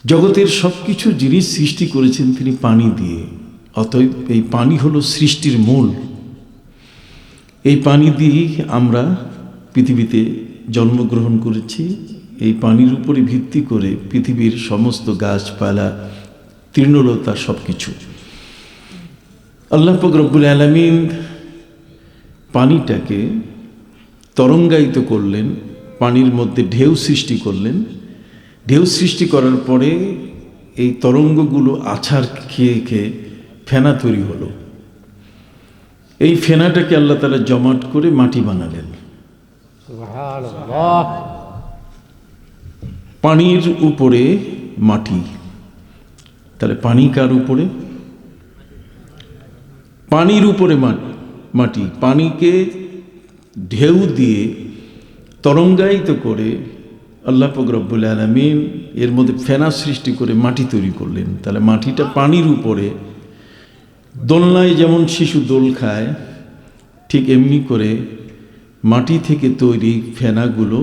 জগতের সব কিছু জিনিস সৃষ্টি করেছেন তিনি পানি দিয়ে। অতএব এই পানি হলো সৃষ্টির মূল। এই পানি দিয়েই আমরা পৃথিবীতে জন্মগ্রহণ করেছি। এই পানির উপরে ভিত্তি করে পৃথিবীর সমস্ত গাছপালা, তৃণলতা সব কিছু। আল্লাহ পাক রব্বুল আলামিন পানিটাকে তরঙ্গায়িত করলেন, পানির মধ্যে ঢেউ সৃষ্টি করলেন। ঢেউ সৃষ্টি করার পরে এই তরঙ্গগুলো আছাড় খেয়ে খেয়ে ফেনা তৈরি হলো। এই ফেনাটাকে আল্লাহ তাআলা জমাট করে মাটি বানালেন। সুবহানাল্লাহ। পানির উপরে মাটি, তাহলে পানি কার উপরে? পানির উপরে মাটি। পানিকে ঢেউ দিয়ে তরঙ্গায়িত করে আল্লাহ পাক রব্বুল আলামিন এর মধ্যে ফেনা সৃষ্টি করে মাটি তৈরি করলেন। তাহলে মাটিটা পানির উপরে, দোলনায় যেমন শিশু দোল খায় ঠিক এমনি করে মাটি থেকে তৈরি ফেনাগুলো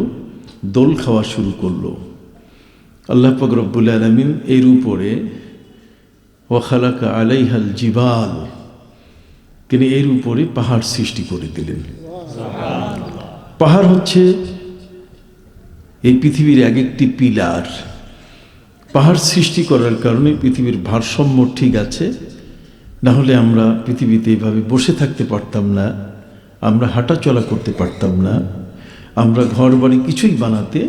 দোল খাওয়া শুরু করলো। আল্লাহ পাক রব্বুল আলামিন এর উপরে ওয়া খালাকা আলাইহাল জিবাল, তিনি এর উপরে পাহাড় সৃষ্টি করে দিলেন। পাহাড় হচ্ছে এই পৃথিবীর এক একটি পিলার। পাহাড় সৃষ্টি করার কারণে পৃথিবীর ভারসাম্য ঠিক আছে, না হলে আমরা পৃথিবীতে এইভাবে বসে থাকতে পারতাম না, আমরা হাঁটা চলা করতে পারতাম না, আমরা ঘর বাড়ি কিছুই বানাতে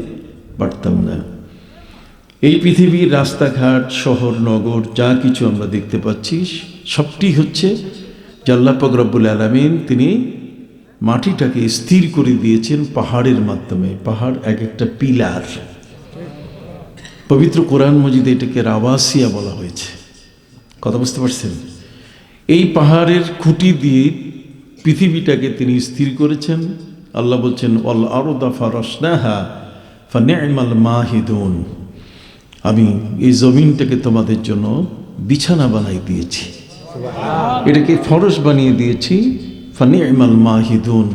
পারতাম না। এই পৃথিবীর রাস্তাঘাট, শহর নগর যা কিছু আমরা দেখতে পাচ্ছি সবটি হচ্ছে যে আল্লাহ পাক রব্বুল আলামিন তিনি মাটিটাকে স্থির করে দিয়েছেন পাহাড়ের মাধ্যমে। পাহাড় এক একটা পিলার। পবিত্র কোরআন মজিদে এটাকে রাওয়াসিয়া বলা হয়েছে। কথা বুঝতে পারছেন? এই পাহাড়ের খুঁটি দিয়ে পৃথিবীটাকে তিনি স্থির করেছেন। আল্লাহ বলছেন ওয়াল আরদা ফারাশনাহা ফানি'মাল মাহিদুন, আমি এই জমিনটাকে তোমাদের জন্য বিছানা বানাই দিয়েছি, এটাকে ফরশ বানিয়ে দিয়েছি। ফানি'মাল মাহিদুন,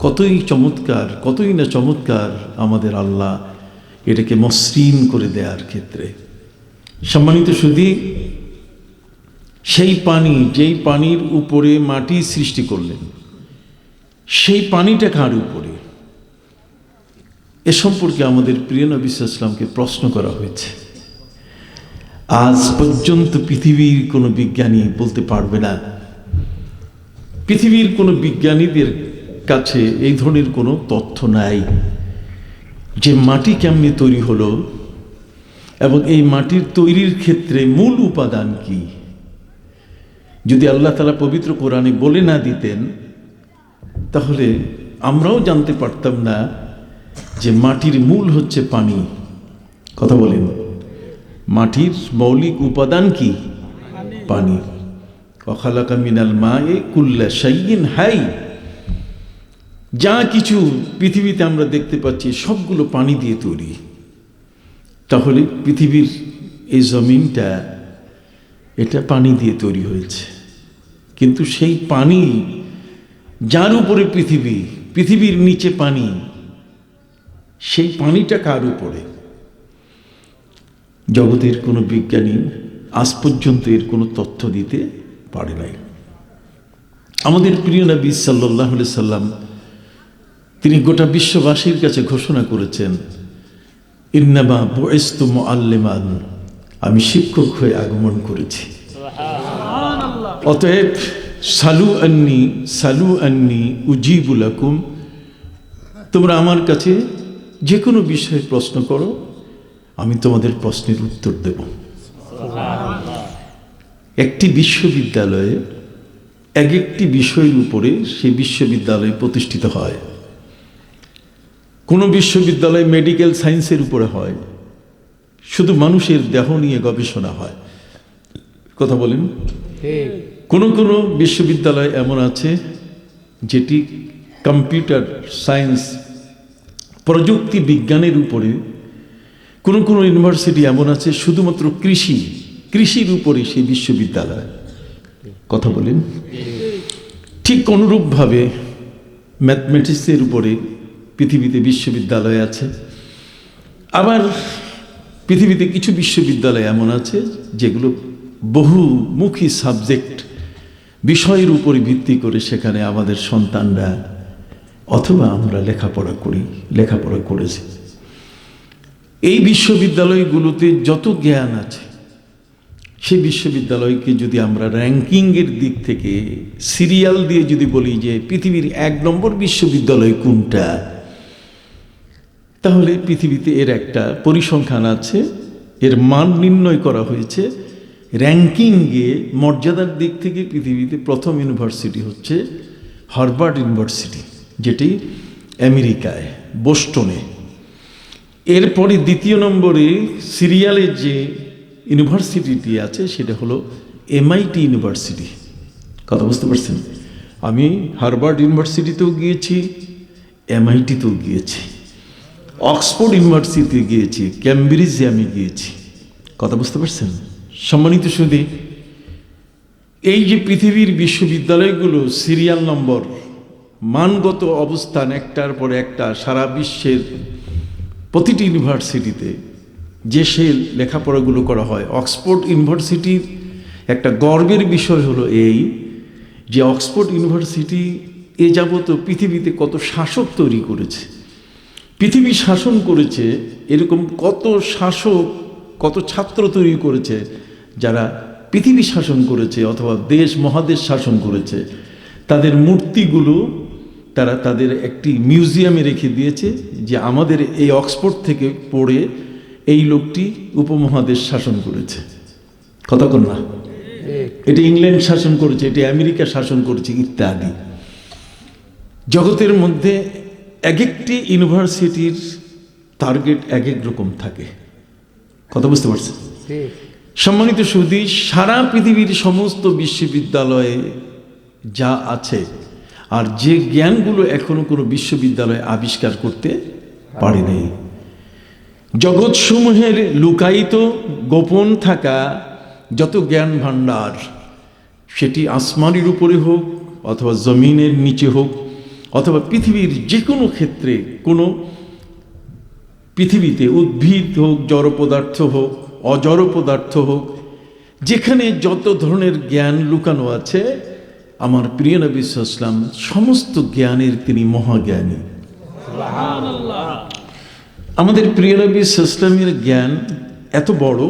কতই চমৎকার, কতই না চমৎকার আমাদের আল্লাহ এটাকে মসৃণ করে দেওয়ার ক্ষেত্রে। সম্মানিত সুধী, সেই পানি, যেই পানির উপরে মাটি সৃষ্টি করলেন, সেই পানিটা কার উপরে? এ সম্পর্কে আমাদের প্রিয় নবী সাল্লাল্লাহু আলাইহি ওয়াসাল্লামকে প্রশ্ন করা হয়েছে। আজ পর্যন্ত পৃথিবীর কোনো বিজ্ঞানী বলতে পারবে না, পৃথিবীর কোনো বিজ্ঞানীদের কাছে এই ধরনের কোনো তথ্য নাই যে মাটি কেমনে তৈরি হলো এবং এই মাটির তৈরির ক্ষেত্রে মূল উপাদান কি। যদি আল্লাহ তাআলা পবিত্র কোরআনে বলে না দিতেন তাহলে আমরাও জানতে পারতাম না যে মাটির মূল হচ্ছে পানি। কথা বলেন, মাটির মৌলিক উপাদান কি? পানি। ওয়া খালাকা মিনাল মায়ে কুল্লা শাইইন হাই, যা কিছু পৃথিবীতে আমরা দেখতে পাচ্ছি সবগুলো পানি দিয়ে তৈরি। তাহলে পৃথিবীর এই জমিনটা এটা পানি দিয়ে তৈরি হয়েছে। কিন্তু সেই পানি যার উপরে পৃথিবী, পৃথিবীর নিচে পানি, সেই পানিটা কার উপরে? জগতের কোনো বিজ্ঞানী আজ পর্যন্ত এর কোনো তথ্য দিতে পারে নাই। আমাদের প্রিয় নবী সাল্লাল্লাহু আলাইহি সাল্লাম তিনি গোটা বিশ্ববাসীর কাছে ঘোষণা করেছেন, ইন্নামা বুইসতু মুআল্লিমান, আমি শিক্ষক হয়ে আগমন করেছি। অতএব সালু আন্নি উজিবু লাকুম, তোমরা আমার কাছে যে কোনো বিষয়ে প্রশ্ন করো, আমি তোমাদের প্রশ্নের উত্তর দেব। একটি বিশ্ববিদ্যালয়ে এক একটি বিষয়ের উপরে সেই বিশ্ববিদ্যালয় প্রতিষ্ঠিত হয়। কোনো বিশ্ববিদ্যালয় মেডিকেল সায়েন্সের উপরে হয়, শুধু মানুষের দেহ নিয়ে গবেষণা হয়। কথা বলেন? কোনো কোনো বিশ্ববিদ্যালয় এমন আছে যেটি কম্পিউটার সায়েন্স, প্রযুক্তি বিজ্ঞানের উপরে। কোনো কোনো ইউনিভার্সিটি এমন আছে শুধুমাত্র কৃষির উপরে সেই বিশ্ববিদ্যালয়। কথা বলেন? ঠিক অনুরূপভাবে ম্যাথমেটিক্সের উপরে পৃথিবীতে বিশ্ববিদ্যালয় আছে। আবার পৃথিবীতে কিছু বিশ্ববিদ্যালয় এমন আছে যেগুলো বহুমুখী সাবজেক্ট বিষয়ের উপরে ভিত্তি করে সেখানে আমাদের সন্তানরা অথবা আমরা লেখাপড়া করেছি। এই বিশ্ববিদ্যালয়গুলোতে যত জ্ঞান আছে, সেই বিশ্ববিদ্যালয়কে যদি আমরা র্যাঙ্কিংয়ের দিক থেকে সিরিয়াল দিয়ে যদি বলি যে পৃথিবীর 1 নম্বর বিশ্ববিদ্যালয় কোনটা, তাহলে পৃথিবীতে এর একটা পরিসংখ্যান আছে, এর মান নির্ণয় করা হয়েছে। র্যাঙ্কিংয়ে মর্যাদার দিক থেকে পৃথিবীতে প্রথম ইউনিভার্সিটি হচ্ছে হার্ভার্ড ইউনিভার্সিটি, যেটি আমেরিকায় বোস্টনে। এরপরে দ্বিতীয় নম্বরে সিরিয়ালের যে ইউনিভার্সিটিটি আছে সেটা হলো MIT ইউনিভার্সিটি। কথা বুঝতে পারছেন? আমি হার্ভার্ড ইউনিভার্সিটিতেও গিয়েছি, MITতেও গিয়েছি, অক্সফোর্ড ইউনিভার্সিটিতে গিয়েছি, ক্যামব্রিজে আমি গিয়েছি। কথা বুঝতে পারছেন? সম্মানিত সুধী, এই যে পৃথিবীর বিশ্ববিদ্যালয়গুলো সিরিয়াল নম্বর, মানগত অবস্থান একটার পর একটা সারা বিশ্বের প্রতিটি ইউনিভার্সিটিতে যে সে লেখাপড়াগুলো করা হয়। অক্সফোর্ড ইউনিভার্সিটির একটা গর্বের বিষয় হলো এই যে অক্সফোর্ড ইউনিভার্সিটি এ যাবত পৃথিবীতে কত শাসক তৈরি করেছে, পৃথিবী শাসন করেছে, এরকম কত শাসক, কত ছাত্র তৈরি করেছে যারা পৃথিবী শাসন করেছে অথবা দেশ মহাদেশ শাসন করেছে। তাদের মূর্তিগুলো তারা তাদের একটি মিউজিয়ামে রেখে দিয়েছে যে আমাদের এই অক্সফোর্ড থেকে পড়ে এই লোকটি উপমহাদেশ শাসন করেছে। কথা কন না? এটি ইংল্যান্ড শাসন করেছে, এটি আমেরিকা শাসন করেছে ইত্যাদি। জগতের মধ্যে এক একটি ইউনিভার্সিটির টার্গেট এক এক রকম থাকে। কথা বুঝতে পারছেন? সম্মানিত সুধী, সারা পৃথিবীর সমস্ত বিশ্ববিদ্যালয়ে যা আছে আর যে জ্ঞানগুলো এখনো কোনো বিশ্ববিদ্যালয় আবিষ্কার করতে পারেনি, জগৎসমূহের লুকায়িত গোপন থাকা যত জ্ঞান ভাণ্ডার, সেটি আসমানের উপরে হোক অথবা জমিনের নিচে হোক অথবা পৃথিবীর যে কোনো ক্ষেত্রে, কোনো পৃথিবীতে উদ্ভিদ হোক, জড় পদার্থ হোক, অজড় পদার্থ হোক, যেখানে যত ধরনের জ্ঞান লুকানো আছে, আমার প্রিয় নবী সাল্লাল্লাহু আলাইহি ওয়াসাল্লাম সমস্ত জ্ঞানের তিনি মহাজ্ঞানী। আমাদের প্রিয় নবী সাল্লাল্লাহু আলাইহি ওয়াসাল্লামের জ্ঞান এত বড়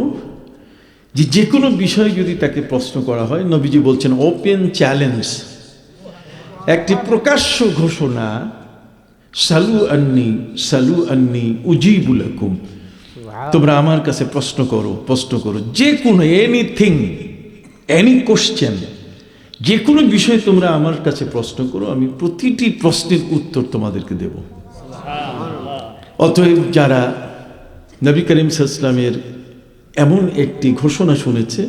যে যে কোনো বিষয় যদি তাকে প্রশ্ন করা হয়, নবীজি বলছেন ওপেন চ্যালেঞ্জ, একটি প্রকাশ্য ঘোষণা, সালু আন্নি উজিবু লাকুম, তোমরা আমার কাছে প্রশ্ন করো, যে কোনো এনিথিং, এনি কোশ্চেন, যে কোনো বিষয়ে তোমরা আমার কাছে প্রশ্ন করো, আমি প্রতিটি প্রশ্নের উত্তর তোমাদেরকে দেব। অতএব যারা নবী করিম সাল্লাল্লাহু আলাইহি ওয়াসাল্লামের এমন একটি ঘোষণা শুনেছে,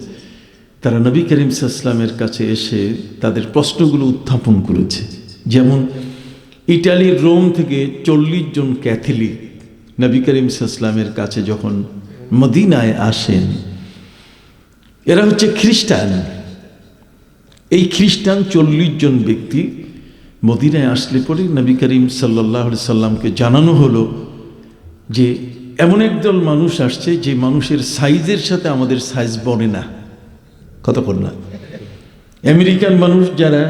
তারা নবী করিম সাল্লাল্লাহু আলাইহি ওয়াসাল্লামের কাছে এসে তাদের প্রশ্নগুলো উত্থাপন করেছে। যেমন ইটালির রোম থেকে 40 জন ক্যাথলিক নবী করিম সাল্লাল্লাহু আলাইহি ওয়াসাল্লামের কাছে যখন মদিনায় আসেন, এরা হচ্ছে খ্রিস্টান। এই খ্রিস্টান 40 জন ব্যক্তি মদিনায় আসলে পরে নবী করিম সাল্লাল্লাহু আলাইহি সাল্লামকে জানানো হলো যে এমন একদল মানুষ আসছে যে মানুষের সাইজের সাথে আমাদের সাইজ বনে না। কথা বল না? আমেরিকান মানুষ যারা,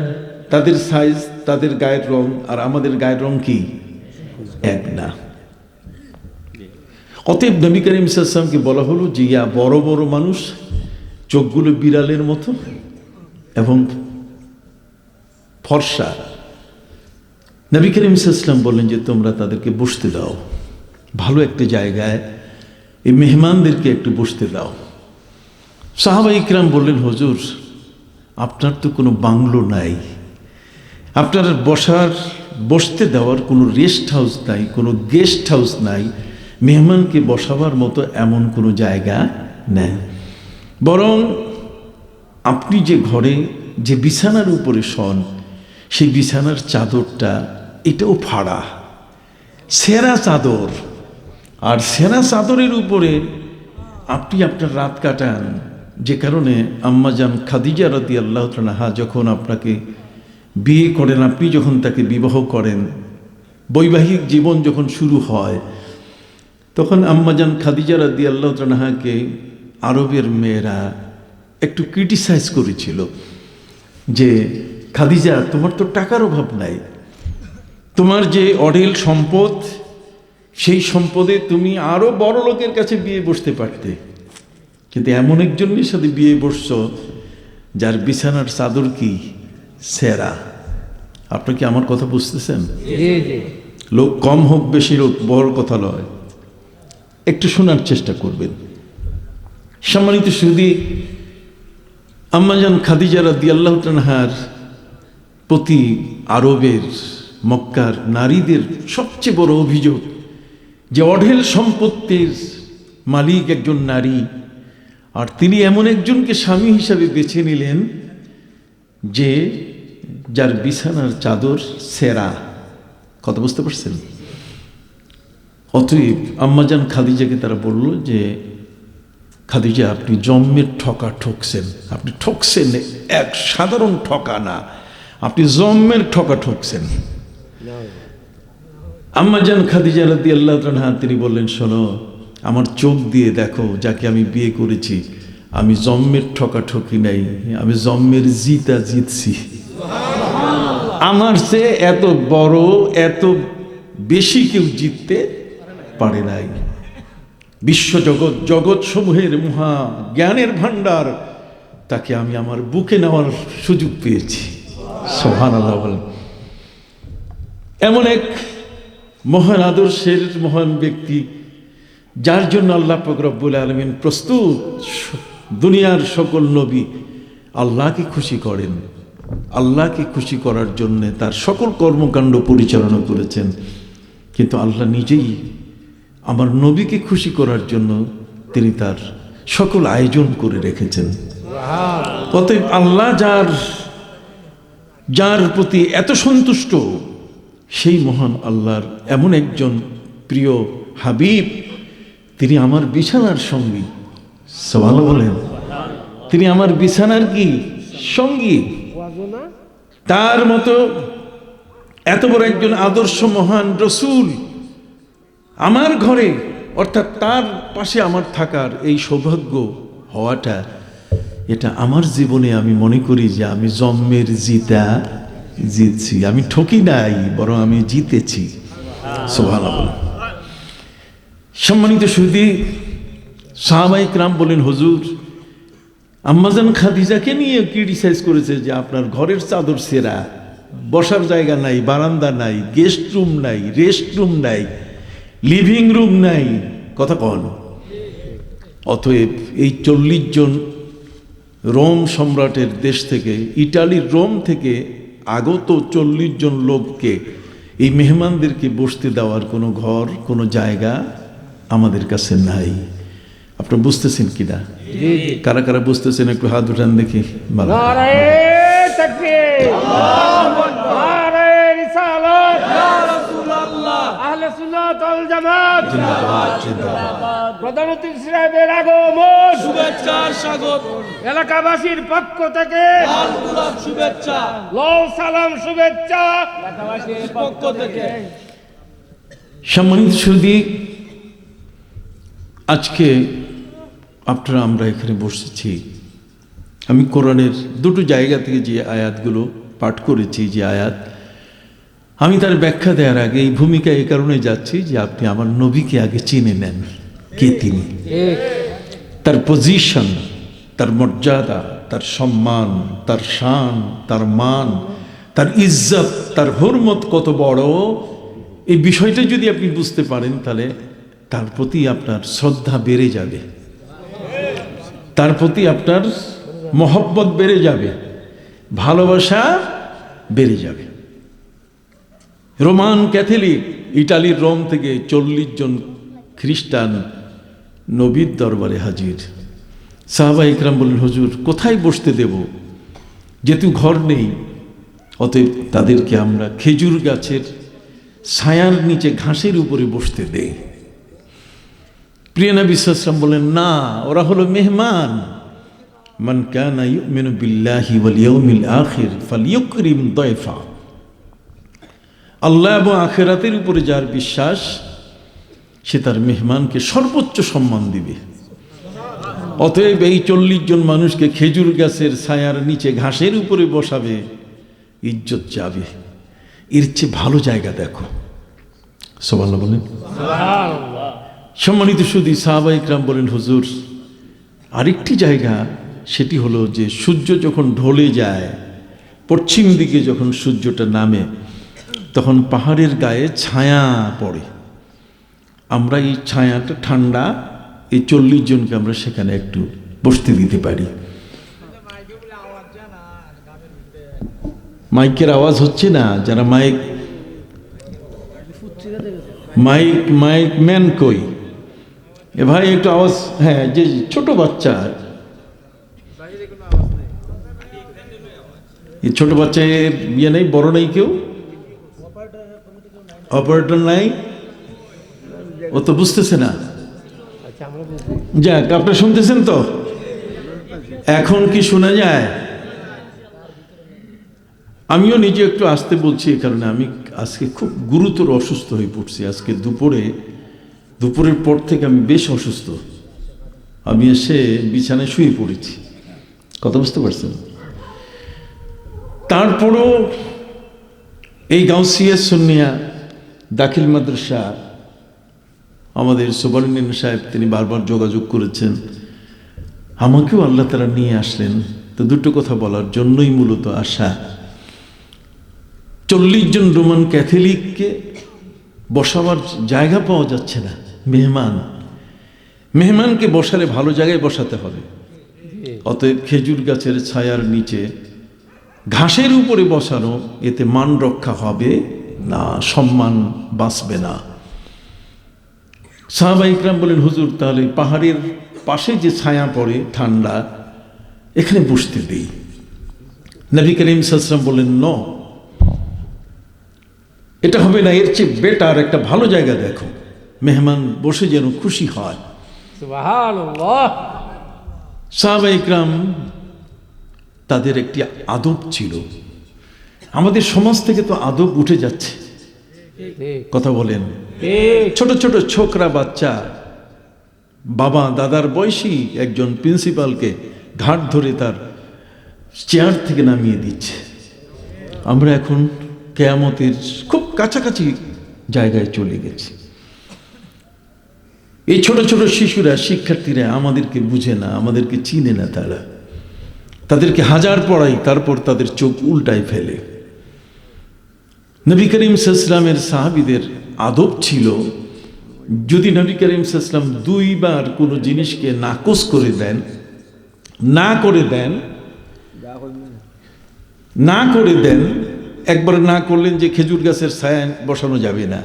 তাদের সাইজ, তাদের গায়ের রং আর আমাদের গায়ের রং কি এক না। অতএব নবী করিম সাল্লাল্লাহু আলাইহি সাল্লামকে বলা হলো যে ইয়া বড় বড় মানুষ, চোখগুলো বিড়ালের মতো এবং ফর্সা। নবী করিম সাল্লাল্লাহু আলাইহি ওয়াসাল্লাম বললেন যে তোমরা তাদেরকে বসতে দাও, ভালো একটা জায়গায় এই মেহমানদেরকে একটু বসতে দাও। সাহাবা ইকরাম বললেন, হুজুর আপনার তো কোনো বাংলো নাই, আপনার বসতে দেওয়ার কোনো রেস্ট হাউস নাই, কোনো গেস্ট হাউস নাই, মেহমানকে বসাবার মতো এমন কোনো জায়গা নেই, বরং আপনি যে ঘরে যে বিছানার উপরে শোন, সেই বিছানার চাদরটা এটাও ফাড়া, সেরা চাদর, আর সেরা চাদরের উপরে আপনি আপনার রাত কাটান। যে কারণে আম্মাজান খাদিজা রাদিয়াল্লাহু তাআলা আনহা যখন আপনাকে বিয়ে করেন, আপনি যখন তাকে বিবাহ করেন, বৈবাহিক জীবন যখন শুরু হয়, তখন আম্মাজান খাদিজা রাদিয়াল্লাহু তাআলাকে আরবের মেয়েরা একটু ক্রিটিসাইজ করেছিল যে খাদিজা, তোমার তো টাকার অভাব নাই, তোমার যে অঢেল সম্পদ, সেই সম্পদে তুমি আরো বড় লোকের কাছে বিয়ে বসতে পারতে, কিন্তু এমন একজনের সাথে বিয়ে বসছো যার বিছানার চাদর কি সেরা। আপনি কি আমার কথা বুঝতেছেন? লোক কম হোক বেশি হোক বড় কথা নয়, একটু শোনার চেষ্টা করবেন। সম্মানিত সুধী, আম্মাজান খাদিজা রাদিয়াল্লাহু তাআলার প্রতি আরবের মক্কার নারীদের সবচেয়ে বড় অভিযোগ যে অঢেল সম্পত্তির মালিক একজন নারী, আর তিনি এমন একজনকে স্বামী হিসাবে বেছে নিলেন যে যার বিছানার চাদর সেরা। কথা বুঝতে পারছেন? অতএব আম্মাজান খাদিজাকে তারা বলল যে খাদিজা, আপনি জন্মের ঠকা ঠকছেন, আপনি ঠকছেন, এক সাধারণ ঠকা না, আপনি জন্মের ঠকা ঠকছেন। আম্মাজান খাদিজা রাদিয়াল্লাহু তাআলা তিনি বললেন, শোনো, আমার চোখ দিয়ে দেখো, যাকে আমি বিয়ে করেছি, আমি জন্মের ঠকা ঠকি নাই, আমি জন্মের জিতা জিতছি। আমার চেয়ে এত বড়, এত বেশি কেউ জিততে পারে নাই। বিশ্বজগৎ, জগৎ সমূহের মহা জ্ঞানের ভান্ডার, তাকে আমি আমার বুকে নেওয়ার সুযোগ পেয়েছি। সুবহানাল্লাহ বলেন। এমন এক মহান আদর্শের মহান ব্যক্তি, যার জন্য আল্লাহ পাক রব্বুল আলামিন প্রস্তুত। দুনিয়ার সকল নবী আল্লাহকে খুশি করেন, আল্লাহকে খুশি করার জন্য তার সকল কর্মকাণ্ড পরিচালনা করেছেন, কিন্তু আল্লাহ নিজেই আমার নবীকে খুশি করার জন্য তিনি তার সকল আয়োজন করে রেখেছেন। অতএব আল্লাহ যার প্রতি এত সন্তুষ্ট, সেই মহান আল্লাহর এমন একজন প্রিয় হাবিব, তিনি আমার বিছানার সঙ্গী। সুবহানাল্লাহ বলেন। তিনি আমার বিছানার কি সঙ্গী। তার মতো এত বড় একজন আদর্শ মহান রসূল আমার ঘরে, অর্থাৎ তার পাশে আমার থাকার এই সৌভাগ্য হওয়াটা, এটা আমার জীবনে আমি মনে করি যে আমি জন্মের জিতছি। আমি ঠকি নাই, বরং আমি জিতেছি। সুবহানাল্লাহ। সম্মানিত সুধী, সাহাবায়ে কেরাম বলেন, হুজুর, আম্মাজান খাদিজাকে নিয়ে ক্রিটিসাইজ করেছে যে আপনার ঘরের চাদর সেরা, বসার জায়গা নাই, বারান্দা নাই, গেস্ট রুম নাই, রেস্ট রুম নাই, লিভিং রুম নাই। কথা কন। অতএব এই 40 জন রোম সম্রাটের দেশ থেকে, ইটালির রোম থেকে আগত 40 জন লোককে, এই মেহমানদেরকে বসতে দেওয়ার কোনো ঘর, কোনো জায়গা আমাদের কাছে নাই। আপনি বুঝতেছেন কিনা? কারা কারা বুঝতেছেন একটু হাত উঠান দেখি। প্রধানমন্ত্রী সাহেবের আগমন, শুভেচ্ছার স্বাগত, এলাকাবাসীর পক্ষ থেকে শুভেচ্ছা, লাল সালাম, শুভেচ্ছা এলাকাবাসীর পক্ষ থেকে। সম্মানিত সুধী, আজকে আপনারা আমরা এখানে বসেছি, আমি কোরআনের দুটো জায়গা থেকে যে আয়াতগুলো পাঠ করেছি, যে আয়াত, আমি তার ব্যাখ্যা দেওয়ার আগে এই ভূমিকা এই কারণে যাচ্ছি যে আপনি আমার নবীকে আগে চিনে নেন, কে তিনি, তার পজিশন, তার মর্যাদা, তার সম্মান, তার শান, তার মান, তার ইজ্জত, তার হুরমত কত বড়। এই বিষয়টা যদি আপনি বুঝতে পারেন, তাহলে তার প্রতি আপনার শ্রদ্ধা বেড়ে যাবে, তার প্রতি আপনার মহব্বত বেড়ে যাবে, ভালোবাসা বেড়ে যাবে। রোমান ক্যাথলিক, ইটালির রোম থেকে 40 জন খ্রিস্টান নবীর দরবারে হাজির। সাহাবায়ে ইকরাম বললেন, হুজুর, কোথায় বসতে দেব? যেহেতু ঘর নেই, অতএব তাদেরকে আমরা খেজুর গাছের ছায়ার নিচে ঘাসের উপরে বসতে দেই। প্রিয় নবী সাল্লাল্লাহু আলাইহি ওয়াসাল্লাম বলেন, না, ওরা হলো মেহমান। মান কানা ইউমিনু বিল্লাহি ওয়াল ইয়াউমিল আখির ফালইউকরিম দায়ফা। আল্লাহ এবং আখিরাতের উপরে যার বিশ্বাস, সে তার মেহমানকে সর্বোচ্চ সম্মান দিবে। অতএব এই 40 জন মানুষকে খেজুর গাছের ছায়ার নিচে ঘাসের উপরে বসাবে, ইজ্জত যাবে। এর চেয়ে ভালো জায়গা দেখো। সুবহানাল্লাহ বলেন। সম্মানিত সুধী, সাহাবায়ে কেরাম বলেন, হুজুর আরেকটি জায়গা, সেটি হলো যে সূর্য যখন ঢলে যায়, পশ্চিম দিকে যখন সূর্যটা নামে, তখন পাহাড়ের গায়ে ছায়া পড়ে। আমরা এই ছায়াটা ঠান্ডা, এই 40 জনকে আমরা সেখানে একটু বসতে দিতে পারি। মাইকের আওয়াজ হচ্ছে না? যারা মাইক ম্যান কই? এ ভাই একটু আওয়াজ। হ্যাঁ, যে ছোট বাচ্চা, এই ছোট বাচ্চা ইয়ে নেই, বড় নেই, কেউ অপারেটর নাই, ও তো বুঝতেছে না। যাক, আপনি শুনতেছেন তো? এখন কি শোনা যায়? আমিও নিজে একটু আসতে বলছি, এই কারণে আমি আজকে খুব গুরুতর অসুস্থ হয়ে পড়ছি। আজকে দুপুরের পর থেকে আমি বেশ অসুস্থ। আমি এসে বিছানায় শুয়ে পড়েছি। কথা বুঝতে পারছেন? তারপরও এই গাউসিয়া সুন্নিয়া দাখিল মাদ্রাসা, আমাদের সুবর্ণিন সাহেব তিনি বারবার যোগাযোগ করেছেন, আমাকেও আল্লাহ তাআলা নিয়ে আসলেন। তো দুটো কথা বলার জন্যই মূলত আসা। 40 জন রোমান ক্যাথলিককে বসাবার জায়গা পাওয়া যাচ্ছে না। মেহমানকে বসালে ভালো জায়গায় বসাতে হবে। অতএব খেজুর গাছের ছায়ার নিচে ঘাসের উপরে বসানো, এতে মান রক্ষা হবে না, সম্মান বাঁচবে না। সাহাবায়ে কেরাম বলেন, হুজুর তাহলে পাহাড়ের পাশে যে ছায়া পড়ে ঠান্ডা, এখানে বসতে দেই। নবী করিম সাল্লাল্লাহু আলাইহি ওয়াসাল্লাম বলেন, ন, এটা হবে না, এর চেয়ে বেটার একটা ভালো জায়গা দেখো, মেহমান বসে যেন খুশি হয়। সুবহানাল্লাহ। সাহাবায়ে কেরাম তাদের একটি আদব ছিল। আমাদের সমাজ থেকে তো আদব উঠে যাচ্ছে। কথা বলেন। ছোট ছোট ছোকরা বাচ্চা বাবা দাদার বয়সী একজন প্রিন্সিপালকে ঘাট ধরে তার চেয়ার থেকে নামিয়ে দিচ্ছে। আমরা এখন কিয়ামতের খুব কাছাকাছি জায়গায় চলে গেছি। এই ছোট ছোট শিশুরা, শিক্ষার্থীরা আমাদেরকে বুঝে না, আমাদেরকে চিনে না। তাদেরকে হাজার পড়াই, তারপর তাদের চোখ উল্টায় ফেলে। নবী করিম সাল্লাল্লাহু আলাইহি ওয়াসাল্লামের সাহাবীদের আদব ছিল, যদি নবী করিম সাল্লাল্লাহু আলাইহি ওয়াসাল্লাম 2 বার কোনো জিনিসকে নাকচ করে দেন, না করে দেন, একবার না করলেন যে খেজুর গাছের ছায়া বসানো যাবে না,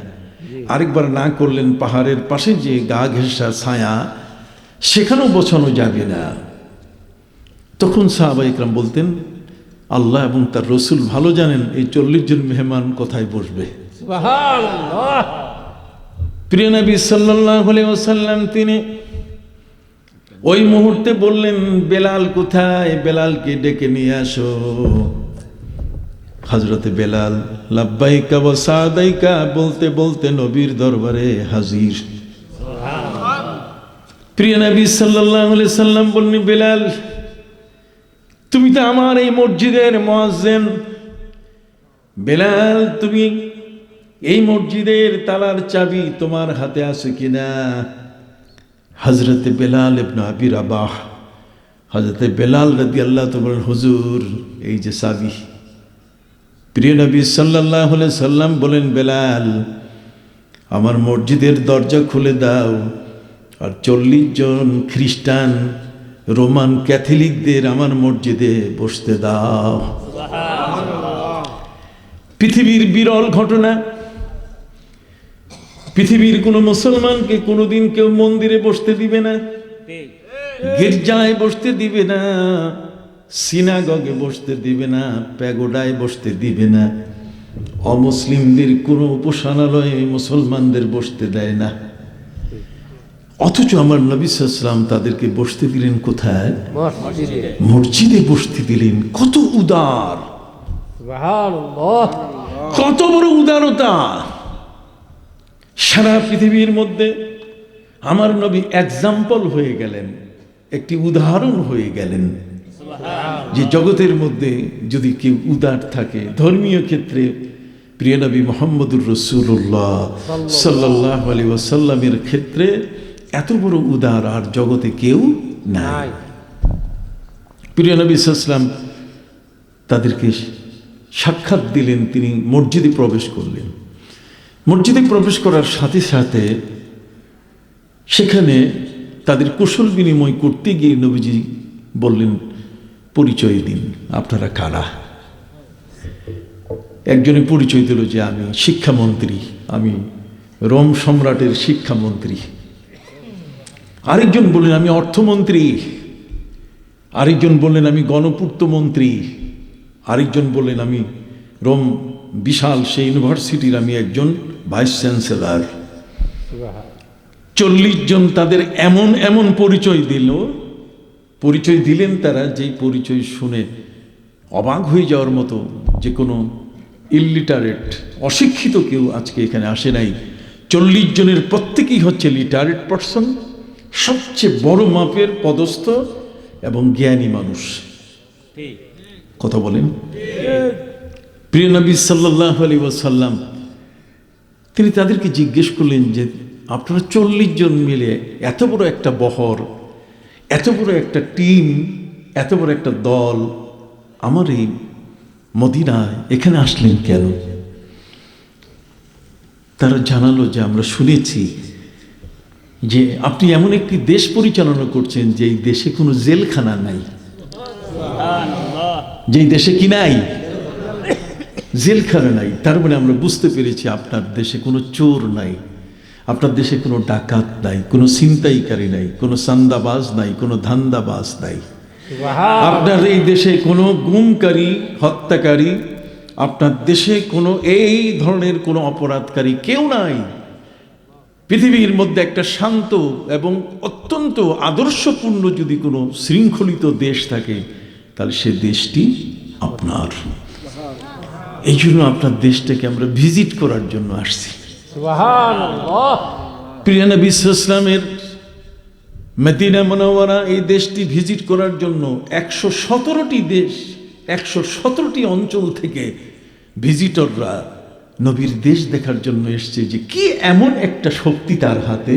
আরেকবার না করলেন পাহাড়ের পাশে যে গা ঘেঁষা ছায়া, সেখানেও বসানো যাবে না, তখন সাহাবায়ে কেরাম বলতেন, আল্লাহ এবং তার রসুল ভালো জানেন এই 40 জন মেহমান কোথায় বসবে। সুবহানাল্লাহ। প্রিয় নবী সাল্লাল্লাহু আলাইহি ওয়াসাল্লাম তিনি ওই মুহূর্তে বললেন, বেলাল কোথায়? বেলালকে ডেকে নিয়ে আসো। হযরতে বেলাল লাব্বাইকা ওয়া সাদাইকা বলতে বলতে নবীর দরবারে হাজির। প্রিয় নবী সাল্লাল্লাহু আলাইহি ওয়াসাল্লাম বললেন, বেলাল তুমি তো আমার এই মসজিদের মুয়াজ্জিন। বেলাল, তুমি এই মসজিদের তালার চাবি তোমার হাতে আছে কিনা? হযরতে বেলাল ইবনে আবি রাবাহ, হযরতে বেলাল রাদিয়াল্লাহু তাআলা বলেন, হুজুর এই যে চাবি। প্রিয় নবী সাল্লাল্লাহু আলাইহি সাল্লাম বলেন, বেলাল আমার মসজিদের দরজা খুলে দাও, আর 40 জন খ্রিস্টান রোমান ক্যাথলিকদের আমার মসজিদে বসতে দাও। পৃথিবীর বিরল ঘটনা, পৃথিবীর কোন মুসলমানকে কোনোদিন কেউ মন্দিরে বসতে দিবে না, গির্জায় বসতে দিবে না, সিনাগগে বসতে দিবে না, প্যাগোডায় বসতে দিবে না, অমুসলিমদের কোনো উপাসনালয়ে মুসলমানদের বসতে দেয় না। অথচ আমার নবী সাল্লাল্লাহু আলাইহি ওয়াসাল্লাম তাদেরকে বসতে দিলেন কোথায়? মসজিদে বসতে দিলেন। কত উদার, সুবহানাল্লাহ। কত বড় উদারতা! সারা পৃথিবীর মধ্যে আমার নবী এক্সাম্পল হয়ে গেলেন, একটি উদাহরণ হয়ে গেলেন যে জগতের মধ্যে যদি কেউ উদার থাকে ধর্মীয় ক্ষেত্রে প্রিয় নবী মুহাম্মদুর রাসূলুল্লাহ সাল্লাল্লাহু আলাইহি ওয়াসাল্লামের ক্ষেত্রে এত বড় উদার আর জগতে কেউ নাই। প্রিয় নবী সাল্লাল্লাহু আলাইহি ওয়াসাল্লাম তাদেরকে সাক্ষাৎ দিলেন, তিনি মসজিদে প্রবেশ করলেন। মসজিদে প্রবেশ করার সাথে সাথে সেখানে তাদের কুশল বিনিময় করতে গিয়ে নবীজি বললেন, পরিচয় দিন, আপনারা কারা? একজনে পরিচয় দিল যে আমি শিক্ষামন্ত্রী, আমি রোম সম্রাটের শিক্ষামন্ত্রী। আরেকজন বললেন আমি অর্থমন্ত্রী, আরেকজন বললেন আমি গণপূর্ত মন্ত্রী, আরেকজন বললেন আমি রোম বিশাল সেই ইউনিভার্সিটির আমি একজন ভাইস চ্যান্সেলর। 40 জন তাদের এমন এমন পরিচয় দিলেন তারা, যেই পরিচয় শুনে অবাক হয়ে যাওয়ার মতো, যে কোনো ইলিটারেট অশিক্ষিত কেউ আজকে এখানে আসে নাই। 40 জনের প্রত্যেকেই হচ্ছে লিটারেট পারসন, সবচেয়ে বড় মাপের পদস্থ এবং জ্ঞানী মানুষ। কথা বলেন। প্রিয় নবী সাল্লাল্লাহু আলাইহি ওয়াসাল্লাম তিনি তাদেরকে জিজ্ঞেস করলেন যে আপনারা 40 জন মিলে এত বড় একটা বহর, এত বড় একটা টিম, এত বড় একটা দল আমার এই মদিনায় এখানে আসলেন কেন? তারা জানালো যে আমরা শুনেছি যে আপনি এমন একটি দেশ পরিচালনা করছেন যেই দেশে কোনো জেলখানা নাই, যেই দেশে কি নাই, জেলখানা নাই। তার মানে আমরা বুঝতে পেরেছি আপনার দেশে কোনো চোর নাই, আপনার দেশে কোনো ডাকাত নাই, কোনো ছিনতাইকারী নাই, কোনো চাঁদাবাজ নাই, কোনো ধান্দাবাজ নাই। আপনার এই দেশে কোনো গুমকারী, হত্যাকারী, আপনার দেশে কোনো এই ধরনের কোনো অপরাধকারী কেউ নাই। পৃথিবীর মধ্যে একটা শান্ত এবং অত্যন্ত আদর্শপূর্ণ যদি কোনো শৃঙ্খলিত দেশ থাকে তাহলে সে দেশটি আপনার। এই জন্য আপনার দেশটাকে আমরা ভিজিট করার জন্য আসছি। সুবহানাল্লাহ। প্রিয় নবী সাল্লাল্লাহু আলাইহি ওয়াসাল্লামের মদিনা মুনাওয়ারা এই দেশটি ভিজিট করার জন্য 117টি দেশ, 117টি অঞ্চল থেকে ভিজিটররা নবীর দেশ দেখার জন্য এসছে। যে কি এমন একটা শক্তি তার হাতে,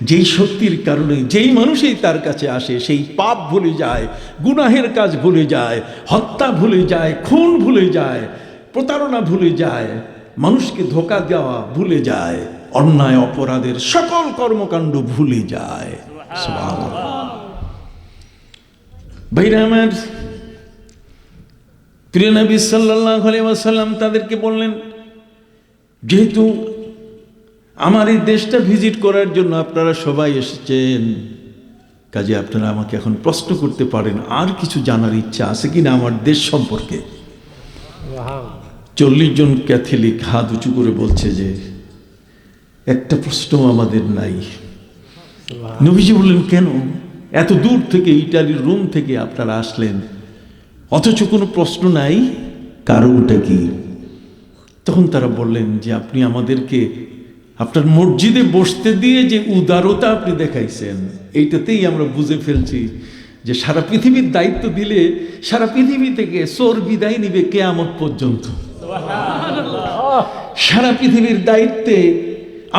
যেই শক্তির কারণে যেই মানুষই তার কাছে আসে সেই পাপ ভুলে যায়, গুনাহের কাজ ভুলে যায়, হত্যা ভুলে যায়, খুন ভুলে যায়, প্রতারণা ভুলে যায়, মানুষকে ধোঁকা দেওয়া ভুলে যায়, অন্যায় অপরাধের সকল কর্মকাণ্ড ভুলে যায়। সুবহানাল্লাহ। ভাইরা আমার, প্রিয় নবী সাল্লাল্লাহু আলাইহি ওয়াসাল্লাম তাদেরকে বললেন, যেহেতু আমার এই দেশটা ভিজিট করার জন্য আপনারা সবাই এসেছেন, কাজে আপনারা আমাকে এখন প্রশ্ন করতে পারেন আর কিছু জানার ইচ্ছা আছে কিনা আমার দেশ সম্পর্কে। 40 জন ক্যাথলিক হাত উঁচু করে বলছে যে একটা প্রশ্ন আমাদের নাই। নবীজি বললেন, কেন? এত দূর থেকে ইটালির রোম থেকে আপনারা আসলেন, অথচ কোনো প্রশ্ন নাই, কারণটা কি? তখন তারা বললেন যে আপনি আমাদেরকে আপনার মসজিদে বসতে দিয়ে যে উদারতা আপনি দেখাইছেন, এইটাতেই আমরা বুঝে ফেলছি যে সারা পৃথিবীর দায়িত্ব দিলে সারা পৃথিবী থেকে চোর বিদায় নিবে কিয়ামত পর্যন্ত। সারা পৃথিবীর দায়িত্বে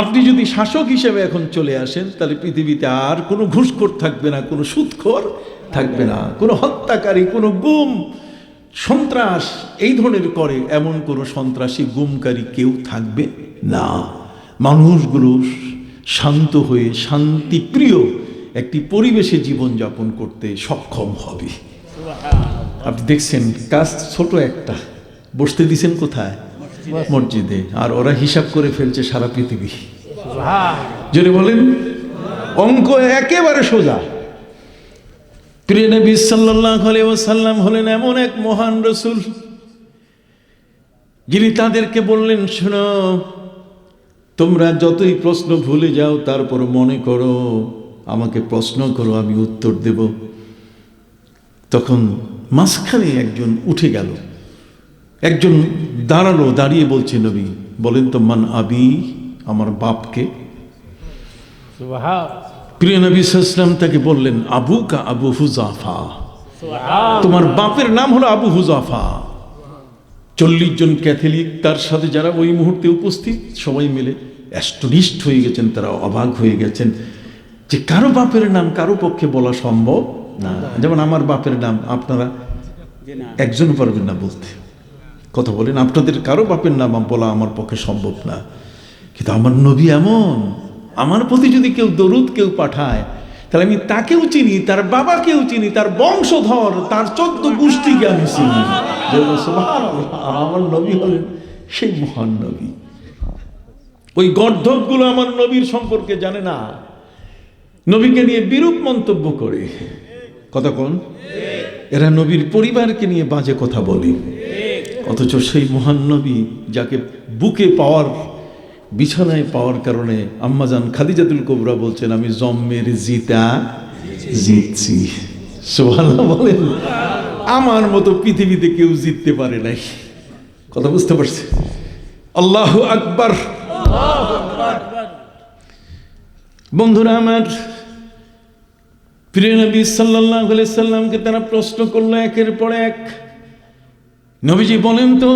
আপনি যদি শাসক হিসেবে এখন চলে আসেন তাহলে পৃথিবীতে আর কোনো ঘুষখোর থাকবে না, কোনো সুদখোর থাকবে না, কোনো হত্যাকারী, কোনো গুম সন্ত্রাস এই ধরনের করে এমন কোনো সন্ত্রাসী গুমকারী কেউ থাকবে না। মানুষগুলো শান্ত হয়ে শান্তিপ্রিয় একটি পরিবেশে জীবনযাপন করতে সক্ষম হবে। আপনি দেখছেন কাজ ছোট একটা, বসতে দিছেন কোথায়? মসজিদে। আর ওরা হিসাব করে ফেলছে সারা পৃথিবী। যদি বলেন অঙ্ক একেবারে সোজা। প্রিয় নবী সাল্লাল্লাহু আলাইহি ওয়াসাল্লাম হলেন এমন এক মহান রাসূল যিনি তাদেরকে বললেন, শোনো, তোমরা যতই প্রশ্ন ভুলে যাও তারপর মনে করো, আমাকে প্রশ্ন করো, আমি উত্তর দেব। তখন মাঝখানে একজন উঠে গেল, একজন দাঁড়ালো, দাঁড়িয়ে বলছে, নবী বলেন তো, মান আবি, আমার বাপকে? সুবহান প্রিয় নবী সাল্লাল্লাহু আলাইহি ওয়াসাল্লাম তাকে বললেন, আবুকা আবু হুযাফা, সুবহান তোমার বাপের নাম হলো আবু হুযাফা। 40 জন ক্যাথলিক তার সাথে যারা ওই মুহূর্তে উপস্থিত, সবাই মিলে অ্যাস্টনিশড হয়ে গেছেন, তারা অবাক হয়ে গেছেন যে কারো বাপের নাম কারো পক্ষে বলা সম্ভব না। যেমন আমার বাপের নাম আপনারা একজনও পারবেন না বলতে, কথা বলেন, আপনাদের কারো বাপের নাম বলা আমার পক্ষে সম্ভব না। কিন্তু আমার নবী এমন, আমার প্রতি যদি কেউ দরুদ কেউ পাঠায়, তাহলে আমি তাকেও চিনি, তার বাবাকেও চিনি, তার বংশধর, তার 14 গোষ্ঠীকে আমি চিনি। সুবহানাল্লাহ, আমার নবী হলেন সেই মহান নবী। ওই গর্ধবগুলো আমার নবীর সম্পর্কে জানে না, নবীকে নিয়ে বিরূপ মন্তব্য করে। কথা কোন? এরা নবীর পরিবারকে নিয়ে বাজে কথা বলে, অথচ সেই মহান নবী যাকে বুকে পাওয়ার, বিছানায় পাওয়ার কারণে আম্মাজান খাদিজাতুল কুবরা বলছেন, আমি জম্মের জিতা জিতছি। সুবহানাল্লাহ বলেন, আমার মতো পৃথিবীতে কেউ জিততে পারে নাই। কথা বুঝতে পারছি? আল্লাহু আকবার। বন্ধুরা আমার, প্রিয় নবী সাল্লাল্লাহু আলাইহি সাল্লামকে তারা প্রশ্ন করলো একের পর এক, নবীজি বলেন তো,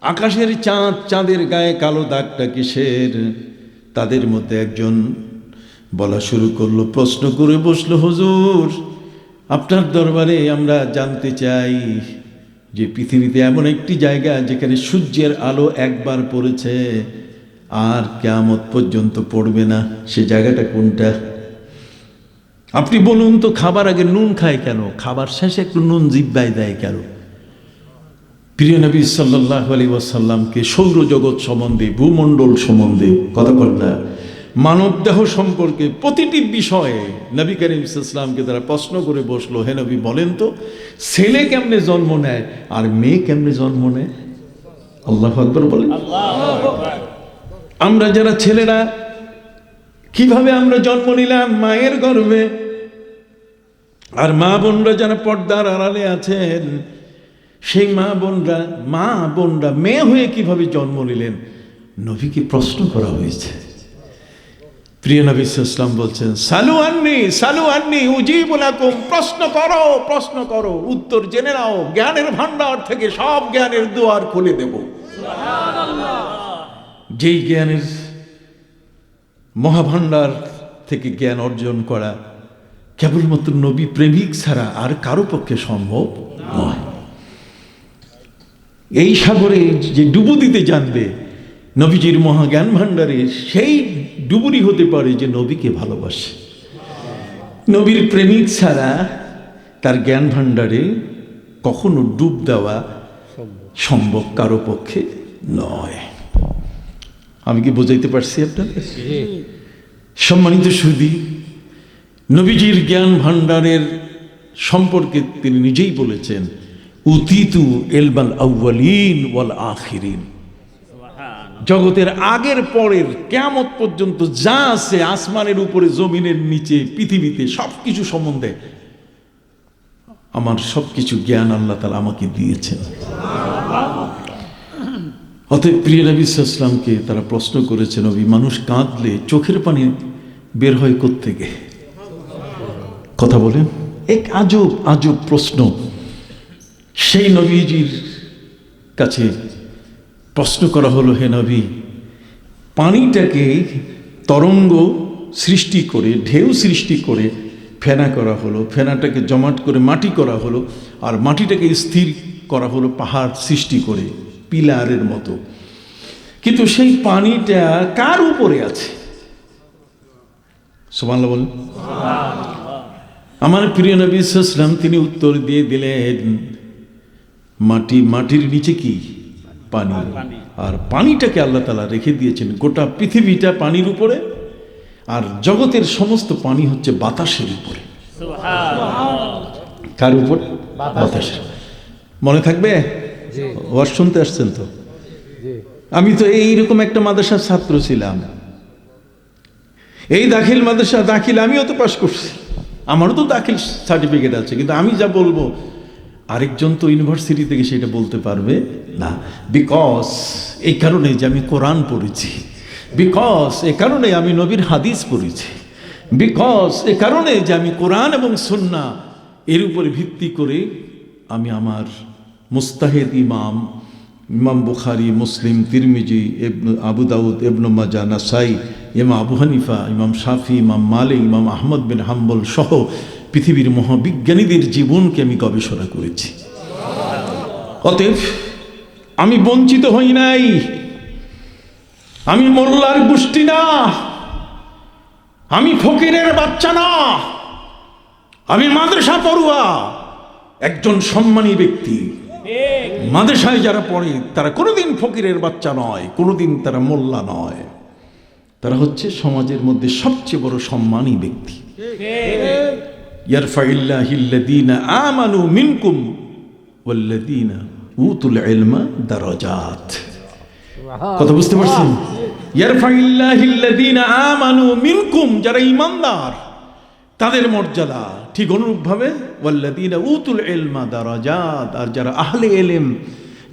আকাশের চাঁদ, চাঁদের গায়ে কালো দাগটা কিসের? তাদের মধ্যে একজন বলা শুরু করলো, প্রশ্ন করে বসলো, হুজুর আপনার দরবারে আমরা জানতে চাই যে পৃথিবীতে এমন একটি জায়গা যেখানে সূর্যের আলো একবার পড়েছে আর কিয়ামত পর্যন্ত পড়বে না, সে জায়গাটা কোনটা? আপনি বলুন তো, খাবার আগে নুন খায় কেন? খাবার শেষে একটু নুন জিহ্বায় দেয় কেন? প্রিয় নবী সাল্লাল্লাহু আলাইহি ওয়াসাল্লামকে সৌরজগৎ সম্বন্ধে, ভূমণ্ডল সম্বন্ধে, কথা বল না, মানব দেহ সম্পর্কে প্রতিটি বিষয়ে নবী করিম সাল্লাল্লাহু আলাইহি ওয়াসাল্লামকে তারা প্রশ্ন করে বসলো, হে নবী বলেন তো, ছেলে কেমনে জন্ম নেয় আর মেয়ে কেমনে জন্ম নেয়? আল্লাহু আকবার বলেন। আমরা যারা ছেলেরা কিভাবে আমরা জন্ম নিলাম মায়ের গর্ভে, আর মা বোনরা যারা পর্দার আড়ালে আছেন, সেই মা বোনরা মেয়ে হয়ে কিভাবে জন্ম নিলেন? নবীকে প্রশ্ন করা হয়েছে। প্রিয় নবী সাল্লাল্লাহু আলাইহি ওয়াসাল্লাম বলছেন, সালু আন্নি উজিবু লাকুম, প্রশ্ন করো, উত্তর জেনে নাও, জ্ঞানের ভান্ডার থেকে সব জ্ঞানের দুয়ার খুলে দেব। সুবহানাল্লাহ। যেই জ্ঞানের মহাভান্ডার থেকে জ্ঞান অর্জন করা কেবলমাত্র নবী প্রেমিক ছাড়া আর কারো পক্ষে সম্ভব নয়। এই সাগরে যে ডুবু দিতে জানবে নবীজির মহাজ্ঞান ভান্ডারে, সেই ডুবুরি হতে পারে যে নবীকে ভালোবাসে। নবীর প্রেমিক ছাড়া তার জ্ঞান ভান্ডারে কখনো ডুব দেওয়া সম্ভব কারো পক্ষে নয়। আমি কি বোঝাইতে পারছি আপনাদের? সম্মানিত সুধী, নবীজির জ্ঞান ভান্ডারের সম্পর্কে তিনি নিজেই বলেছেন, উতিতু ইলমাল আউয়ালিন ওয়াল আখিরিন, জগতের আগের পরের কিয়ামত পর্যন্ত যা আছে, আসমানের উপরে, জমিনের নিচে, পৃথিবীতে সবকিছু সম্বন্ধে আমার সবকিছু জ্ঞান আল্লাহ তাআলা আমাকে দিয়েছেন। অতএব প্রিয় নবী সাল্লাল্লাহু আলাইহি ওয়াসাল্লামকে তারা প্রশ্ন করেছে, নবী মানুষ কাঁদলে চোখের পানি বের হয় কোত্থেকে? কথা বলেন, এক আজব প্রশ্ন। সেই নবীজির কাছে প্রশ্ন করা হলো, হে নবী, পানিটাকে তরঙ্গ সৃষ্টি করে, ঢেউ সৃষ্টি করে ফেনা করা হলো, ফেনাটাকে জমাট করে মাটি করা হলো, আর মাটিটাকে স্থির করা হলো পাহাড় সৃষ্টি করে পিলারের মতো। কিন্তু সেই পানিটা কার উপরে আছে? সুবহানাল্লাহ বলেন। আমার প্রিয় নবী সাল্লাল্লাহু আলাইহি ওয়াসাল্লাম তিনি উত্তর দিয়ে দিলেন, মাটির নিচে কি? পানি। আর পানিটাকে আল্লাহ তাআলা রেখে দিয়েছেন গোটা পৃথিবীটা পানির উপরে, আর জগতের সমস্ত পানি হচ্ছে বাতাসের উপরে। কার উপর? বাতাসের। মনে থাকবে? ওয়াজ শুনতে আসছেন তো? আমি তো এইরকম একটা মাদ্রাসার ছাত্র ছিলাম, এই দাখিল মাদ্রাসা, দাখিল আমিও তো পাস করছি, আমারও তো দাখিল সার্টিফিকেট আছে, কিন্তু আমি যা বলবো আরেকজন তো ইউনিভার্সিটি থেকে সেটা বলতে পারবে না। বিকজ এই কারণে যে আমি কোরআন পড়েছি, বিকজ এ কারণে আমি নবীর হাদিস পড়েছি, বিকজ এ কারণে যে আমি কোরআন এবং সুন্নাহ এর উপরে ভিত্তি করে আমি আমার মুস্তাহিদ ইমাম বুখারী, মুসলিম, তিরমিজি, আবু দাউদ, ইবনে মাজাহ, নাসাই, ইমাম আবু হানিফা, ইমাম শাফি, ইমাম মালিক, ইমাম আহমদ বিন হাম্বল সহ পৃথিবীর মহাবিজ্ঞানীদের জীবনকে আমি গবেষণা করেছি। অতএব আমি বঞ্চিত হই নাই, আমি মোল্লার গোষ্ঠী না, আমি ফকিরের বাচ্চা না, আমি মাদ্রাসা পড়ুয়া একজন সম্মানী ব্যক্তি। মাদ্রাসায় যারা পড়ে তারা কোনোদিন ফকিরের বাচ্চা নয়, কোনোদিন তারা মোল্লা নয়, তারা হচ্ছে সমাজের মধ্যে সবচেয়ে বড় সম্মানী ব্যক্তি। ইয়ারফাইল্লাহিল্লাযীনা আমানু মিনকুম ওয়াল্লাযীনা উতুল ইলমা দারাজাত। কথা বুঝতে পারছেন? ইয়ারফাইল্লাহিল্লাযীনা আমানু মিনকুম, যারা ঈমানদার তাদের মর্যাদা ঠিক অনুরূপভাবে ওয়াল্লাযীনা উতুল ইলমা দারাজাত, আর যারা আহলে ইলম,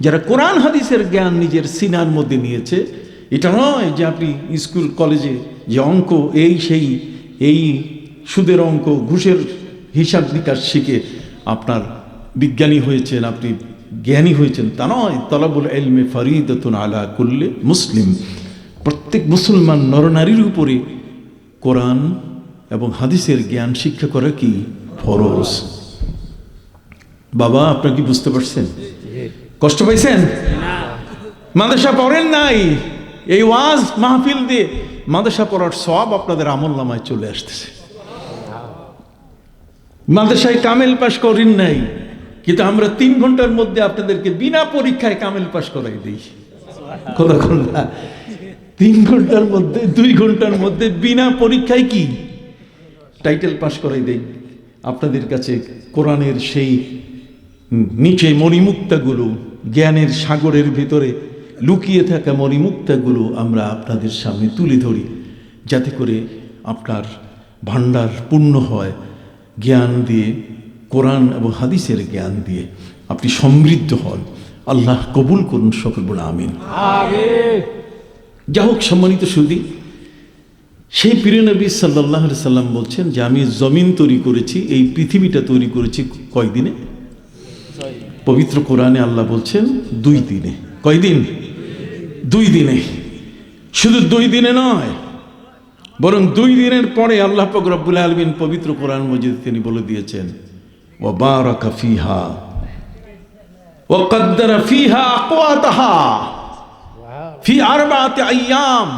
যারা কোরআন হাদিসের জ্ঞান নিজের সিনার মধ্যে নিয়েছে। এটা নয় যে আপনি স্কুল কলেজে যে অঙ্ক এই সেই এই সুদের অঙ্ক ঘুষের হিসাব নিকাশ শিখে আপনার বিজ্ঞানী হয়েছেন, আপনি জ্ঞানী হয়েছেন, তা নয়। তলাবুল ইলমি ফরিদাতুন আলা কুল্লি মুসলিম, প্রত্যেক মুসলমান নরনারীর উপরে কোরআন এবং হাদিসের জ্ঞান শিক্ষা করা কি ফরজ। বাবা আপনারা কি বুঝতে পারছেন? কষ্ট পাইছেন? মাদ্রাসা পড়েন নাই, এই ওয়াজ মাহফিল দিয়ে মাদ্রাসা পড়ার সওয়াব আপনাদের আমলনামায় চলে আসতেছে। মাদ্রাসায় কামেল পাশ করেন নাই, কিন্তু আমরা 3 ঘন্টার মধ্যে আপনাদেরকে বিনা পরীক্ষায় কামেল পাশ করাই দিই। কথা কথা 3 ঘন্টার মধ্যে 2 ঘন্টার মধ্যে বিনা পরীক্ষায় কি টাইটেল পাশ করাই দেই। আপনাদের কাছে কোরআনের সেই নিচে মণিমুক্তাগুলো, জ্ঞানের সাগরের ভিতরে লুকিয়ে থাকা মণিমুক্তাগুলো আমরা আপনাদের সামনে তুলে ধরি, যাতে করে আপনার ভান্ডার পূর্ণ হয় জ্ঞান দিয়ে, কোরআন এবং হাদিসের জ্ঞান দিয়ে আপনি সমৃদ্ধ হন। আল্লাহ কবুল করুন, সকল বলে আমিন। যা হোক, সম্মানিত সুধী, সেই প্রিয় নবী সাল্লাল্লাহু আলাইহি সাল্লাম বলছেন যে আমি জমিন তৈরি করেছি, এই পৃথিবীটা তৈরি করেছি কয়দিনে? পবিত্র কোরআনে আল্লাহ বলছেন 2 দিনে। কয়দিন? 2 দিনে। শুধু 2 দিনে নয়, বরং 2 দিনের পরে আল্লাহ পাক রব্বুল আলামিন পবিত্র কোরআন মজিদে তিনি বলে দিয়েছেন ওয়া বারাকা ফিহা ওয়া কদ্দারা ফিহা আকওয়াতাহা ফি 4 আইয়াম।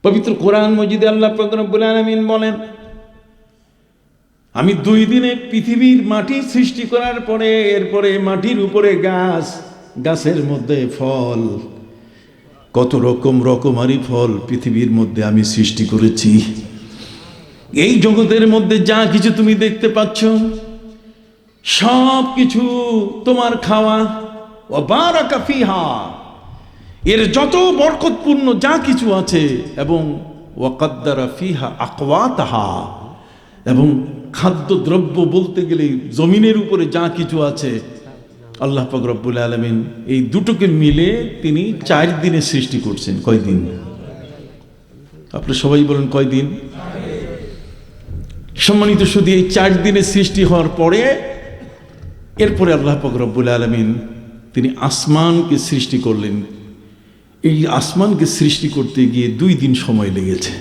পবিত্র কোরআন মজিদে আল্লাহ পাক রব্বুল আলামিন বলেন আমি 2 দিনে পৃথিবীর মাটি সৃষ্টি করার পরে এরপরে মাটির উপরে গাছ, গাছের মধ্যে ফল, কত রকম রকমারি ফল পৃথিবীর মধ্যে আমি সৃষ্টি করেছি। এই জগতের মধ্যে যা কিছু তুমি দেখতে পাচ্ছ সব কিছু তোমার খাওয়া। ওয়া বারাকা ফিহা, এর যত বরকতপূর্ণ যা কিছু আছে, এবং ওয়া কদ্দারা ফিহা আকওয়াতাহা, এবং খাদ্যদ্রব্য বলতে গেলে জমিনের উপরে যা কিছু আছে আল্লাহ পাক রব্বুল আলামিন এই দুটোকে মিলে তিনি 4 দিনে সৃষ্টি করছেন। কয়দিন? আপনি সবাই বলেন কয়দিন? সম্মানিত শুধু এই 4 দিনে সৃষ্টি হওয়ার পরে এরপরে আল্লাহ পাক রব্বুল আলামিন তিনি আসমানকে সৃষ্টি করলেন। এই আসমানকে সৃষ্টি করতে গিয়ে 2 দিন সময় লেগেছে।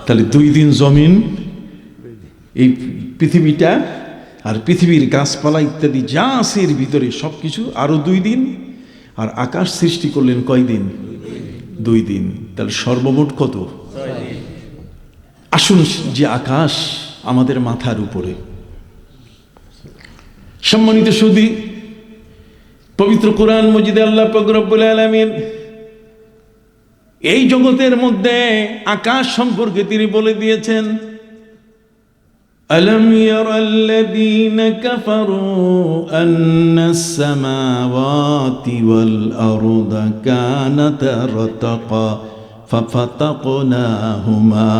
তাহলে 2 দিন জমিন, এই পৃথিবীটা আর পৃথিবীর গাছপালা ইত্যাদি যা আছে এর ভিতরে সব কিছু, আরো 2 দিন, আর আকাশ সৃষ্টি করলেন কয়দিন? 2 দিন। তাহলে সর্বমোট কত? 6 দিন। আসুন, যে আকাশ আমাদের মাথার উপরে, সম্মানিত সুধী, পবিত্র কোরআন মজিদে আল্লাহ পাক রব্বুল আলামিন এই জগতের মধ্যে আকাশ সম্পর্কে তিনি বলে দিয়েছেন ألم ير الذين كفروا أن السماوات والأرض كانتا رتقا ففتقناهما।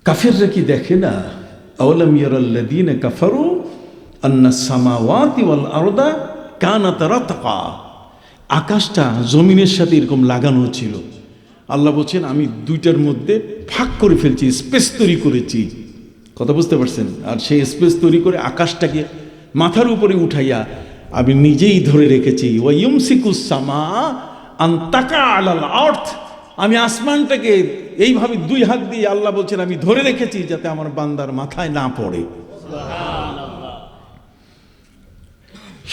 কাফিররা কি দেখে না? أولم ير الذين كفروا أن السماوات والأرض كانتا رتقا, আকাশটা জমিনের সাথে এরকম লাগানো ছিল। আল্লাহ বলছেন আমি দুইটার মধ্যে ভাগ করে ফেলছি, স্পেস তৈরি করেছি। কথা বুঝতে পারছেন? আর সেই স্পেস তৈরি করে আকাশটাকে মাথার উপরে উঠাইয়া আমি নিজেই ধরে রেখেছি। ওয়াইয়ুমসিকুস সামা আন তাকা আলাল আরদ, আমি আসমানটাকে এইভাবে দুই হাত দিয়ে আল্লাহ বলছেন আমি ধরে রেখেছি যাতে আমার বান্দার মাথায় না পড়ে।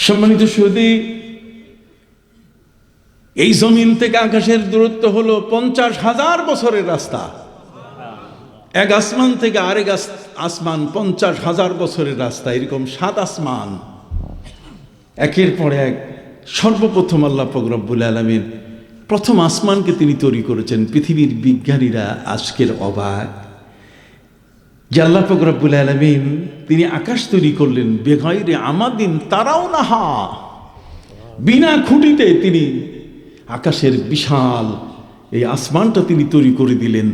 সম্মানিত সুধী, এই জমিন থেকে আকাশের দূরত্ব হলো 50,000 বছরের রাস্তা। এক আসমান থেকে আরেক আসমান 50,000 বছরের রাস্তা, এরকম 7 আসমান একের পর এক। সর্বপ্রথম আল্লাহ পাক রব্বুল আলামিন প্রথম আসমানকে তিনি তৈরি করেছেন। পৃথিবীর বিজ্ঞানীরা আজকের অবাক যে আল্লাহ পাক রব্বুল আলামিন তিনি আকাশ তৈরি করলেন বেগাইরে আমাদিন তারাও নাহা, বিনা খুঁটিতে তিনি আকাশের বিশাল এই আসমানটা তিনি তৈরি করে দিলেন,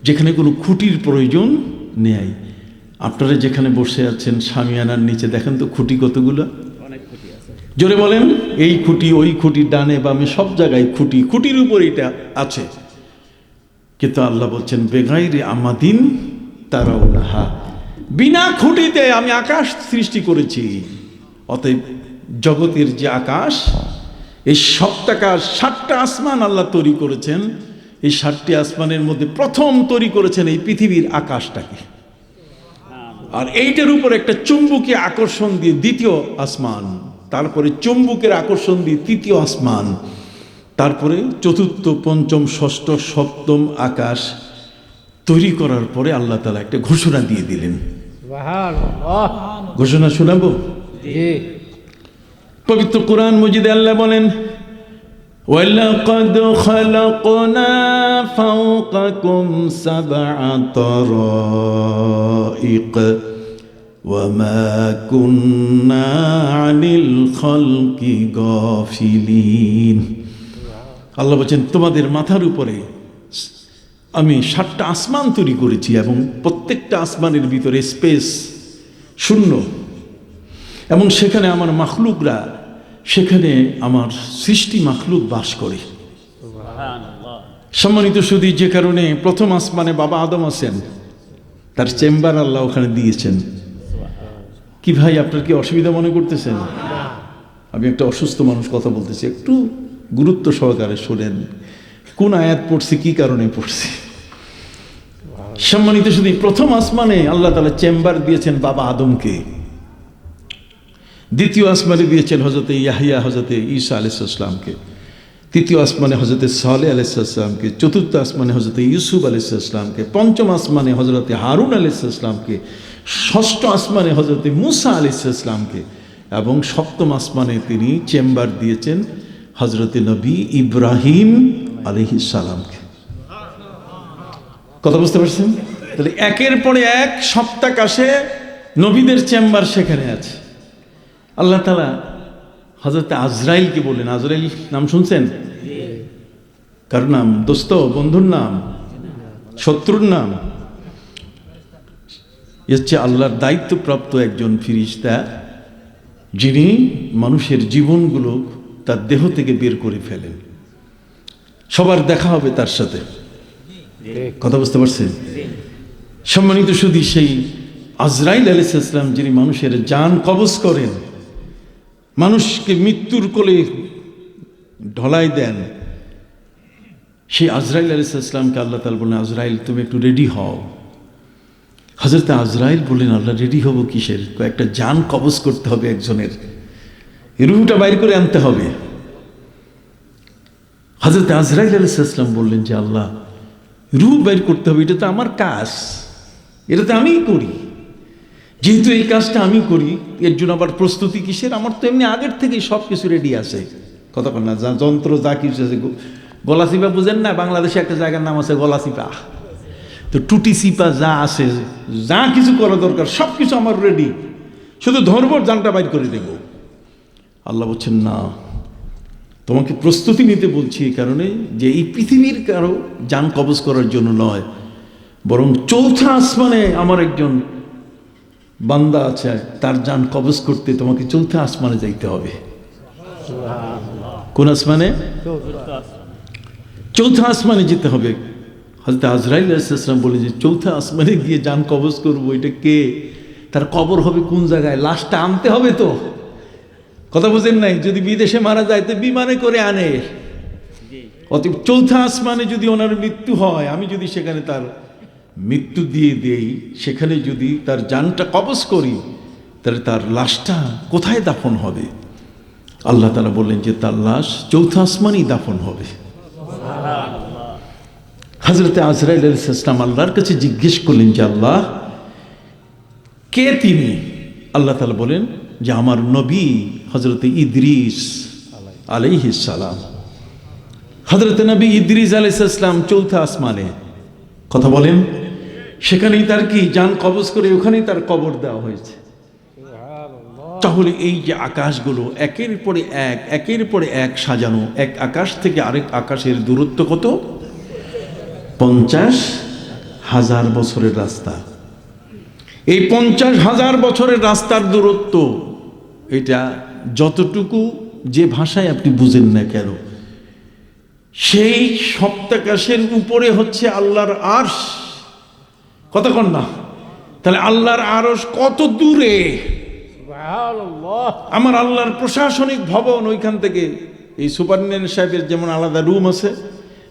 যেখানে কোনো খুঁটির প্রয়োজন নেই। আপনারা যেখানে বসে আছেন শামিয়ানার নিচে দেখেন তো খুঁটি কতগুলো, জোরে বলেন। এই খুঁটি ওই খুঁটি, ডানে বামে সব জায়গায় খুঁটি, খুঁটির উপর এটা আছে। কিন্তু আল্লাহ বলছেন বেগাইরে আমাদিন তারাও নাহা, বিনা খুঁটিতে আমি আকাশ সৃষ্টি করেছি। অতএব জগতের যে আকাশ, এই 7টা আসমান আল্লাহ তৈরি করেছেন। এই 7টি আসমানের মধ্যে প্রথম তৈরি করেছেন এই পৃথিবীর আকাশটাকে, আর এইটার উপর একটা চুম্বকীয় আকর্ষণ দিয়ে দ্বিতীয় আসমান, তারপরে চুম্বকের আকর্ষণ দিয়ে তৃতীয় আসমান, তারপরে চতুর্থ, পঞ্চম, ষষ্ঠ, সপ্তম আকাশ তৈরি করার পরে আল্লাহ তাআলা একটা ঘোষণা দিয়ে দিলেন। সুবহানাল্লাহ। ঘোষণা শোনাবো? জি। পবিত্র কোরআন মজিদে আল্লাহ বলেন ওয়ালাকাদ খালাকনা ফাওকাকুম সাবআ তারাইক ওয়ামা কুন্না আনিল খালকি গাফিলিন। আল্লাহ বলেন তোমাদের মাথার উপরে আমি 7টা আসমান তৈরি করেছি এবং প্রত্যেকটা আসমানের ভিতরে স্পেস শূন্য, এবং সেখানে আমার মাখলুকরা, সেখানে আমার সৃষ্টি মাখলুক বাস করে। সম্মানিত সুধী, যে কারণে প্রথম আসমানে বাবা আদম আছেন, তার চেম্বার আল্লাহ ওখানে দিয়েছেন। কি ভাই, আপনার কি অসুবিধা মনে করতেছেন? আমি একটা অসুস্থ মানুষ কথা বলতেছি, একটু গুরুত্ব সহকারে শোনেন কোন আয়াত পড়ছি, কি কারণে পড়ছি। সম্মানিত সুধী, প্রথম আসমানে আল্লাহ তাআলা চেম্বার দিয়েছেন বাবা আদমকে, দ্বিতীয় আসমানে দিয়েছেন হজরতে ইয়াহিয়া, হজরতে ঈসা আলাইহিস সালামকে, তৃতীয় আসমানে হজরতে সালেহ আলাইহিস সালামকে, চতুর্থ আসমানে হজরতে ইউসুফ আলাইহিস সালামকে, পঞ্চম আসমানে হজরতে হারুন আলাইহিস সালামকে, ষষ্ঠ আসমানে হজরতে মুসা আলাইহিস সালামকে, এবং সপ্তম আসমানে তিনি চেম্বার দিয়েছেন হজরতে নবী ইব্রাহিম আলাইহিস সালামকে। কথা বুঝতে পারছেন? তাহলে একের পরে এক সপ্তাকাশে নবীদের চেম্বার সেখানে আছে। আল্লাহ তাআলা হযরত আজরাইলকে বললেন, আজরাইল নাম শুনছেন? কার নাম? দোস্ত, বন্ধুর নাম, শত্রুর নাম? হচ্ছে আল্লাহর দায়িত্বপ্রাপ্ত একজন ফেরেশতা, যিনি মানুষের জীবনগুলো তার দেহ থেকে বের করে ফেলেন। সবার দেখা হবে তার সাথে। কথা বুঝতে পারছেন? সম্মানিত সুধী, সেই আজরাইল আলাইহিস সালাম যিনি মানুষের জান কবজ করেন, মানুষকে মৃত্যুর কোলে ঢলাই দেন, সেই আজরাইল আলাইহিস সালামকে আল্লাহ তাআলা বলেন, আজরাইল তুমি একটু রেডি হও। হযরত আজরাইল বললেন, আল্লাহ রেডি হব কিসের? কয়েকটা জান কবজ করতে হবে, একজনের রূহটা বাইর করে আনতে হবে। হযরত আজরাইল আলাইহিস সালাম বললেন যে আল্লাহ, রূহ বাইর করতে হবে, এটা তো আমার কাজ, এটা তো আমিই করি। যেহেতু এই কাজটা আমি করি, এর জন্য আবার প্রস্তুতি কিসের? আমার তো এমনি আগের থেকেই সব কিছু রেডি আছে। কথা বল না, যা যন্ত্র যা কিছু আছে। গলাচিপা বুঝেন না? বাংলাদেশে একটা জায়গার নাম আছে গলাচিপা। তো টুটি চিপা যা আছে, যা কিছু করা দরকার সব কিছু আমার রেডি, শুধু ধরবো, জানটা বাইর করে দেব। আল্লাহ বলছেন, না, তোমাকে প্রস্তুতি নিতে বলছি এই কারণে যে এই পৃথিবীর কারো জান কবজ করার জন্য নয়, বরং চৌথা আসমানে আমার একজন বান্দা আছে, তার জান কবজ করতে তোমাকে চৌথা আসমানে যাইতে হবে। কোন আসমানে? চৌথা। চৌথা আসমানে যেতে হবে। হযরত আজরাইল আলাইহিস সালাম বলে যে চৌথা আসমানে গিয়ে জান কবজ করবো, এটা কে, তার কবর হবে কোন জায়গায়, লাশটা আনতে হবে তো। কথা বুঝেন নাই? যদি বিদেশে মারা যায় তো বিমানে করে আনে। অতএব চৌথা আসমানে যদি ওনার মৃত্যু হয়, আমি যদি সেখানে তার মৃত্যু দিয়ে দেই, সেখানে যদি তার জানটা কবজ করি, তাহলে তার লাশটা কোথায় দাফন হবে? আল্লাহ তাআলা বললেন যে তার লাশ চৌথা আসমানেই দাফন হবে। হযরত আজরাইল আলাইহিস সালাম আল্লাহর কাছে জিজ্ঞেস করলেন যে আল্লাহ, কে তিনি? আল্লাহ তাআলা বলেন যে আমার নবী হযরত ইদ্রিস আলাইহিস সালাম। হযরত নবী ইদ্রিস আলাইহিস সালাম চৌথা আসমানে, কথা বলেন, সেখানেই তার কি জান কবজ করে ওখানেই তার কবর দেওয়া হয়েছে। তাহলে এই যে আকাশগুলো একের পরে এক, একের পরে এক সাজানো, এক আকাশ থেকে আরেক আকাশের দূরত্ব কত? 50,000 বছরের রাস্তা। এই 50,000 বছরের রাস্তার দূরত্ব, এটা যতটুকু যে ভাষায় আপনি বুঝেন না কেন, সেই সপ্তাকাশের উপরে হচ্ছে আল্লাহর আরশ। কতক্ষণ না? তাহলে আল্লাহর আরশ কত দূরে? সুবহানাল্লাহ। আমার আল্লাহর প্রশাসনিক ভবন, ওইখান থেকে এই সুপারিনটেন্ডেন্ট সাহেবের যেমন আলাদা রুম আছে,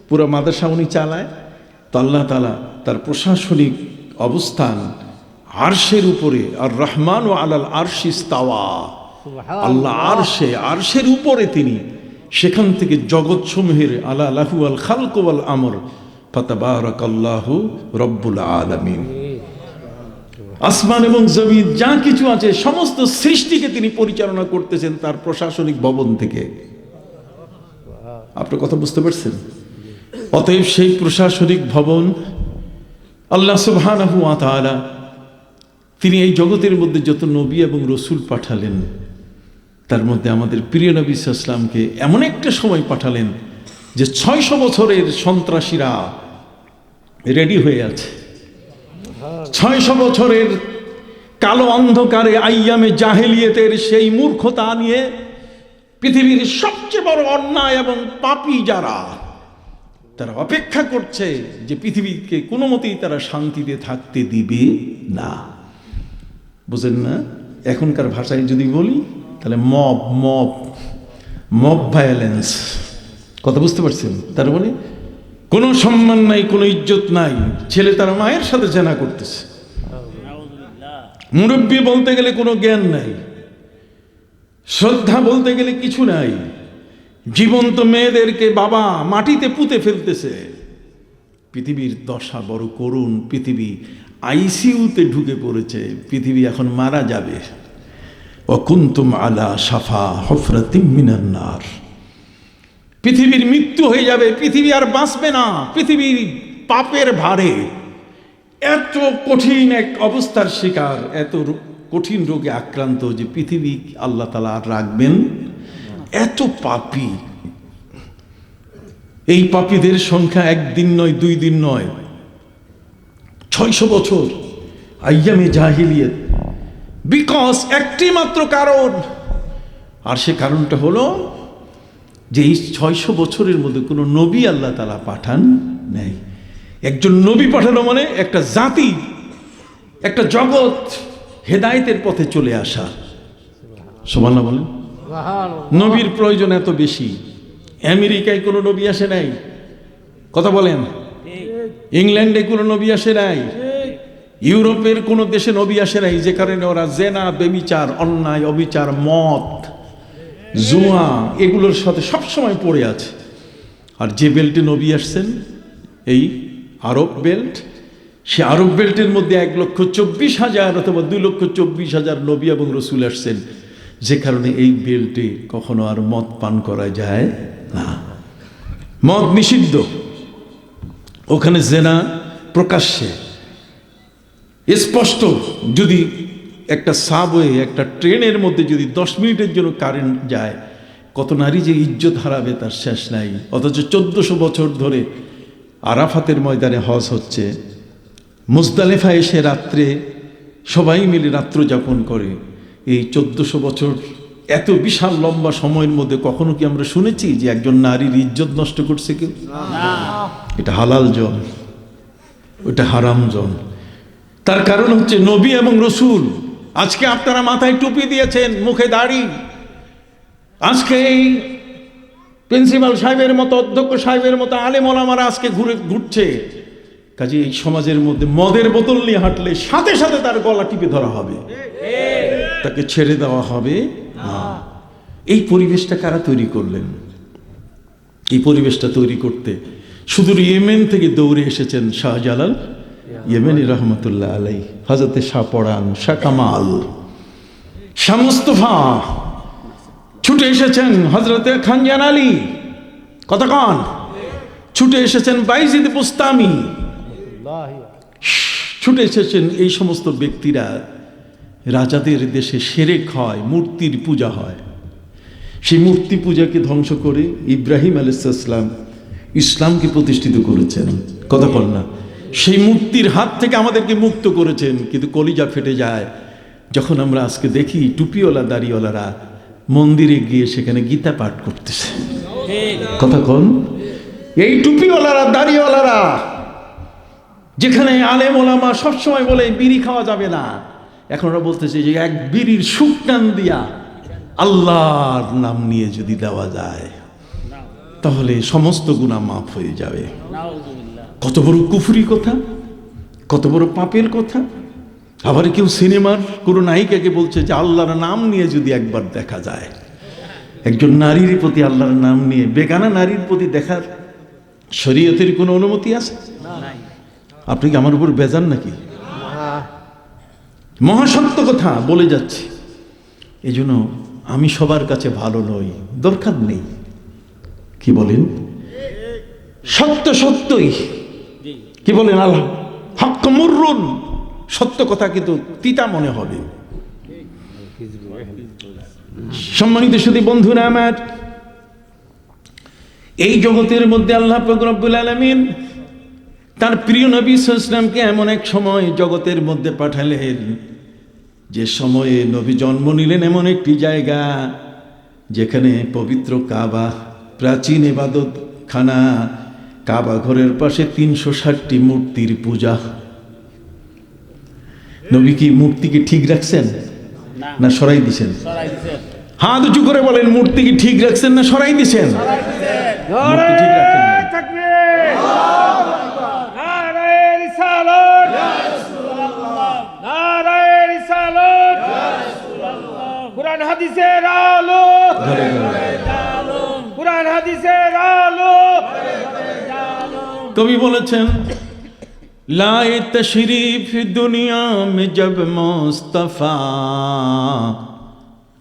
পুরো মাদ্রাসা উনি চালায়, তো আল্লাহ তাআলা তার প্রশাসনিক অবস্থান আরশের উপরে। আর রহমান ও আলাল আরশি ইস্তাওয়া, আল্লাহ আরশে, আরশের উপরে তিনি, সেখান থেকে জগৎসমূহের আলা লাহু আল খালক ওয়াল আমর ফাতাবারাকাল্লাহু রব্বুল আলামিন। আসমান এবং জমিন যা কিছু আছে সমস্ত সৃষ্টিকে তিনি পরিচালনা করতেছেন তার প্রশাসনিক ভবন থেকে। আপনার কথা বুঝতে পারছেন? অতএব সেই প্রশাসনিক ভবন আল্লাহ সুবহানাহু ওয়া তাআলা তিনি এই জগতের মধ্যে যত নবী এবং রসুল পাঠালেন, তার মধ্যে আমাদের প্রিয় নবী সাল্লাল্লাহু আলাইহি ওয়াসাল্লামকে এমন একটা সময় পাঠালেন যে 600 বছরের সন্ত্রাসীরা রেডি হয়ে আছে। 600 বছরের কালো অন্ধকারে আইয়ামে জাহেলিয়তের সেই মূর্খতা নিয়ে পৃথিবীর সবচেয়ে বড় অন্যায় এবং পাপী যারা, তারা অপেক্ষা করছে যে পৃথিবীকে কোনো মতেই তারা শান্তিতে থাকতে দিবে না। বুঝেন না? এখনকার ভাষায় যদি বলি তাহলে মব মব মব ভায়োলেন্স। কথা বুঝতে পারছেন? তার মানে কোনো সম্মান নাই, কোনো ইজ্জত নাই, ছেলে তার মায়ের সাথে জেনা করতেছে, মুরব্বী বলতে গেলে কোনো জ্ঞান নাই, শ্রদ্ধা বলতে গেলে কিছু নাই, জীবন্ত মেয়েদেরকে বাবা মাটিতে পুঁতে ফেলতেছে। পৃথিবীর দশা বড় করুণ। পৃথিবী আইসিইউতে ঢুকে পড়েছে, পৃথিবী এখন মারা যাবে। ওয়াকুনতুম আলা শাফা হুফরাতিম মিনান নার, পৃথিবীর মৃত্যু হয়ে যাবে, পৃথিবী আর বাঁচবে না। পৃথিবীর পাপের ভারে এত কঠিন এক অবস্থার শিকার, এত কঠিন রোগে আক্রান্ত যে পৃথিবী আল্লাহ তাআলা আর রাখবেন। এত পাপী, এই পাপীদের সংখ্যা একদিন নয়, 2 দিন নয়, 600 বছর আইয়ামে জাহিলিয়ত। বিকজ একটি মাত্র কারণ, আর সে কারণটা হলো যে এই 600 বছরের মধ্যে কোনো নবী আল্লাহ তাআলা পাঠান নাই। একজন নবী পাঠানো মানে একটা জাতি, একটা জগৎ হেদায়েতের পথে চলে আসা। সুবহানাল্লাহ বলেন। নবীর প্রয়োজন এত বেশি। আমেরিকায় কোনো নবী আসে নাই, কথা বলেন। ইংল্যান্ডে কোনো নবী আসে নাই, ইউরোপের কোনো দেশে নবী আসে নাই, যে কারণে ওরা জেনা, বেবিচার, অন্যায়, অবিচার, মদ, জুয়া এগুলোর সাথে সবসময় পড়ে আছে। আর যে বেল্টে নবী আসছেন, এই আরব বেল্ট, সে আরব বেল্টের মধ্যে 1,24,000 অথবা 2,24,000 নবী এবং রসুল আসছেন, যে কারণে এই বেল্টে কখনো আর মদ পান করা যায় না। মদ নিষিদ্ধ, ওখানে জেনা প্রকাশ্যে স্পষ্ট। যদি একটা সাবওয়ে, একটা ট্রেনের মধ্যে যদি 10 মিনিটের জন্য কারেন্ট যায়, কত নারী যে ইজ্জত হারাবে তার শেষ নাই। অথচ 1400 বছর ধরে আরাফাতের ময়দানে হজ হচ্ছে, মুজদালেফা এসে রাত্রে সবাই মিলে রাত্র যাপন করে। এই 1400 বছর এত বিশাল লম্বা সময়ের মধ্যে কখনো কি আমরা শুনেছি যে একজন নারীর ইজ্জত নষ্ট করছে কেউ? এটা হালাল জন, ওটা হারাম জন। তার কারণ হচ্ছে নবী এবং রসুল। আজকে আপনারা মাথায় টুপি দিয়েছেন, মুখে দাড়ি, আজকে এই প্রিন্সিপাল সাহেবের মতো, অধ্যক্ষ সাহেবের মতো আলেম ওলামারা আজকে ঘুরছে। কাজে এই সমাজের মধ্যে মদের বোতল নিয়ে হাঁটলে সাথে সাথে তার গলা টিপে ধরা হবে, তাকে ছেড়ে দেওয়া হবে না। এই পরিবেশটা কারা তৈরি করলেন? এই পরিবেশটা তৈরি করতে সুদূর ইয়েমেন থেকে দৌড়ে এসেছেন শাহজালাল ইয়েমেনি রহমতুল্লাহ আলাই, হজরতে শাহ পরান, শাহ কামাল, শাহ মুস্তফা, ছুটে এসেছেন হজরতে খানজান আলী, কতক্ষণ ছুটে এসেছেন বাইজিদ বুস্তামি, ছুটে এসেছেন এই সমস্ত ব্যক্তিরা। রাজাদের দেশে শিরক হয়, মূর্তির পূজা হয়। সেই মূর্তি পূজাকে ধ্বংস করে ইব্রাহিম আলাইহিস সালাম ইসলামকে প্রতিষ্ঠিত করেছেন, কতক্ষণ না। সেই মূর্তির হাত থেকে আমাদেরকে মুক্ত করেছেন। কিন্তু কলিজা ফেটে যায় যখন আমরা আজকে দেখি টুপিওয়ালা দাড়িওয়ালারা মন্দিরে গিয়ে সেখানে গীতা পাঠ করতেছে, কতক্ষণ। এই টুপিওয়ালারা দাড়িওয়ালারা যেখানে আলেম ওলামা সবসময় বলে বিড়ি খাওয়া যাবে না, এখন ওরা বলতেছে যে এক বিড়ির সুকটান দিয়া আল্লাহর নাম নিয়ে যদি দেওয়া যায় তাহলে সমস্ত গুনাহ মাফ হয়ে যাবে। কত বড় কুফরি কথা, কত বড় পাপের কথা। আবার কেউ সিনেমার কোনো নায়িকাকে বলছে যে আল্লাহর নাম নিয়ে যদি একবার দেখা যায়। একজন নারীর প্রতি আল্লাহর নাম নিয়ে বেগানা নারীর প্রতি দেখার শরীয়তের কোনো অনুমতি আছে? আপনি কি আমার উপর বেজান নাকি? মহাসত্য কথা বলে যাচ্ছি। এই জন্য আমি সবার কাছে ভালো নই, দরকার নেই। কি বলেন? সত্য সত্যই, কি বলেন? আল্লাহ হক মুররুন, সত্য কথা কিন্তু তিতা মনে হবে। সম্মানিত সুধী বন্ধুরা আমার, এই জগতের মধ্যে আল্লাহ পাক রব্বুল আলামিন তার প্রিয় নবী সাল্লাল্লাহু আলাইহি ওয়াসাল্লামকে এমন এক সময় জগতের মধ্যে পাঠালেন যে সময়ে নবী জন্ম নিলেন এমন একটি জায়গা যেখানে পবিত্র কাবা, প্রাচীন ইবাদত খানা, কাবা ঘরের পাশে 360টি মূর্তির পূজা। নবী কি মূর্তিকে ঠিক রাখছেন না সরাই দিছেন? হাত উঁচু করে বলেন, মূর্তি কি ঠিক রাখছেন না সরাই দিছেন? মূর্তি ঠিক রাখেন নাই। কুরআন হাদিসের আলো, কুরআন হাদিসের আলো। কবি বলেছেন, लाए तशरीफ दुनिया में जब मुस्तफा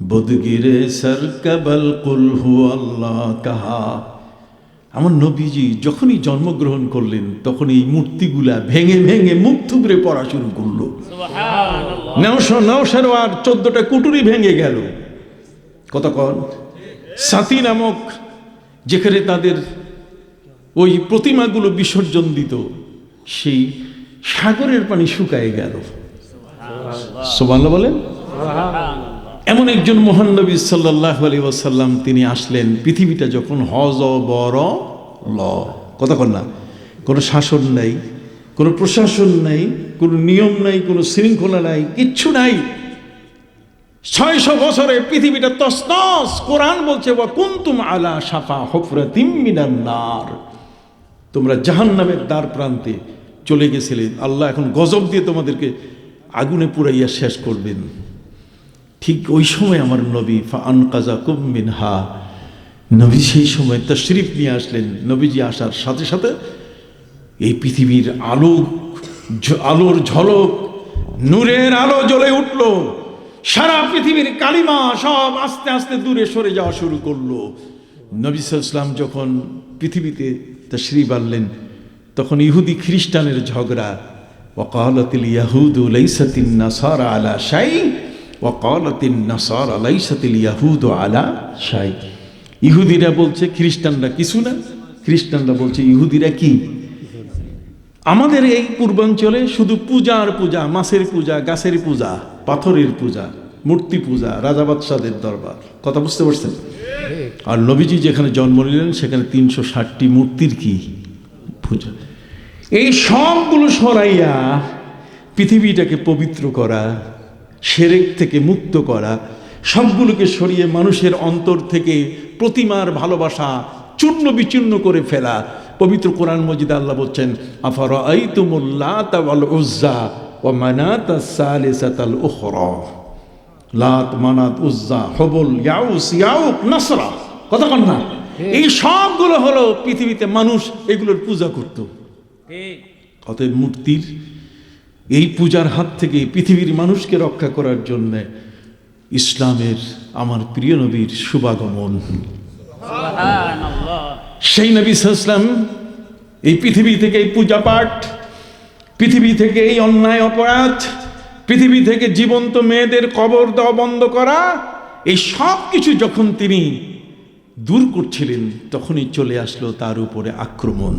बुदगिरे सर कबल कुल हु अल्लाह कहा। আমার নবীজি যখনই জন্মগ্রহণ করলেন তখন এই মূর্তিগুলা ভেঙে ভেঙে মুখ থুবড়ে পড়া শুরু করলো। নওশার আর 14টা কুটুরি ভেঙে গেল। কতক্ষণ সাতি নামক যেখানে তাদের ওই প্রতিমাগুলো বিসর্জন দিত, সেই সাগরের পানি শুকায় গেল। সুবহানাল্লাহ বলেন। এমন একজন মহান নবী সাল্লাল্লাহু আলাইহি ওয়াসাল্লাম তিনি আসলেন। পৃথিবীটা যখন বড় কতক্ষণ না, কোনো শাসন নাই, কোনো প্রশাসন নাই, কোনো নিয়ম নাই, কোনো শৃঙ্খলা নাই, কিচ্ছু নাই। 600 বছরে পৃথিবীটা তছনছ। কোরআন বলছে ওয়া কুনতুম আলা শাফা হুফরাতিম মিনান নার, তোমরা জাহান্নামের দ্বার প্রান্তে চলে গেছিলেন। আল্লাহ এখন গজব দিয়ে তোমাদেরকে আগুনে পুড়াইয়া শেষ করবেন। ঠিক ওই সময় আমার নবী ফাআনকাযাকুম মিনহা, নবী সেই সময় তাশরীফ নিয়ে আসলেন। নবীজি আসার সাথে সাথে এই পৃথিবীর আলোর ঝলক, নূরের আলো জ্বলে উঠল। সারা পৃথিবীর কালিমা সব আস্তে আস্তে দূরে সরে যাওয়া শুরু করলো। নবী সাল্লাল্লাহু আলাইহি ওয়াসাল্লাম যখন পৃথিবীতে তাশরীফ আনলেন তখন ইহুদি খ্রিস্টানের ঝগড়া। ওয়াকালাতিল ইয়াহুদু লাইসাতিন নাসারা আলা শাই ওয়াকালাতিন নাসারা লাইসাতিল ইয়াহুদু আলা শাই। ইহুদিরা বলছে খ্রিস্টানরা কিছু না, খ্রিস্টানরা বলছে ইহুদিরা কি। আমাদের এই পূর্বাঞ্চলে শুধু পূজা আর পূজা, মাছের পূজা, গাছের পূজা, পাথরের পূজা, মূর্তি পূজা, রাজা বাদশাদের দরবার। কথা বুঝতে পারছেন? আর নবীজি যেখানে জন্ম নিলেন সেখানে 360টি মূর্তির কি পূজা। এই সবগুলো সরাইয়া পৃথিবীটাকে পবিত্র করা, শিরক থেকে মুক্ত করা, সবগুলোকে সরিয়ে মানুষের অন্তর থেকে প্রতিমার ভালোবাসা চূর্ণ বিচূর্ণ করে ফেলা। পবিত্র কোরআন মজিদে আল্লাহ বলছেন, আফারাআইতুমুল লাতা ওয়াল উজ্জা ওয়া মানাতাস সালিসাতাল উখরা। লাত, মানাত, উজ্জা, হবল, ইয়াউস, ইয়াউক, নাসরা। কথা কন না? এই সবগুলো হলো পৃথিবীতে মানুষ এগুলোর পূজা করত। অতএব মূর্তির এই পূজার হাত থেকে পৃথিবীর মানুষকে রক্ষা করার জন্য ইসলামের আমার প্রিয় নবীর শুভাগমন। সেই নবী সাল্লাল্লাহু আলাইহি ওয়াসাল্লাম এই পৃথিবী থেকে এই পূজা পাঠ, পৃথিবী থেকে এই অন্যায় অপরাধ, পৃথিবী থেকে জীবন্ত মেয়েদের কবর দেওয়া বন্ধ করা, এই সব কিছু যখন তিনি দূর করছিলেন তখনই চলে আসলো তার উপরে আক্রমণ।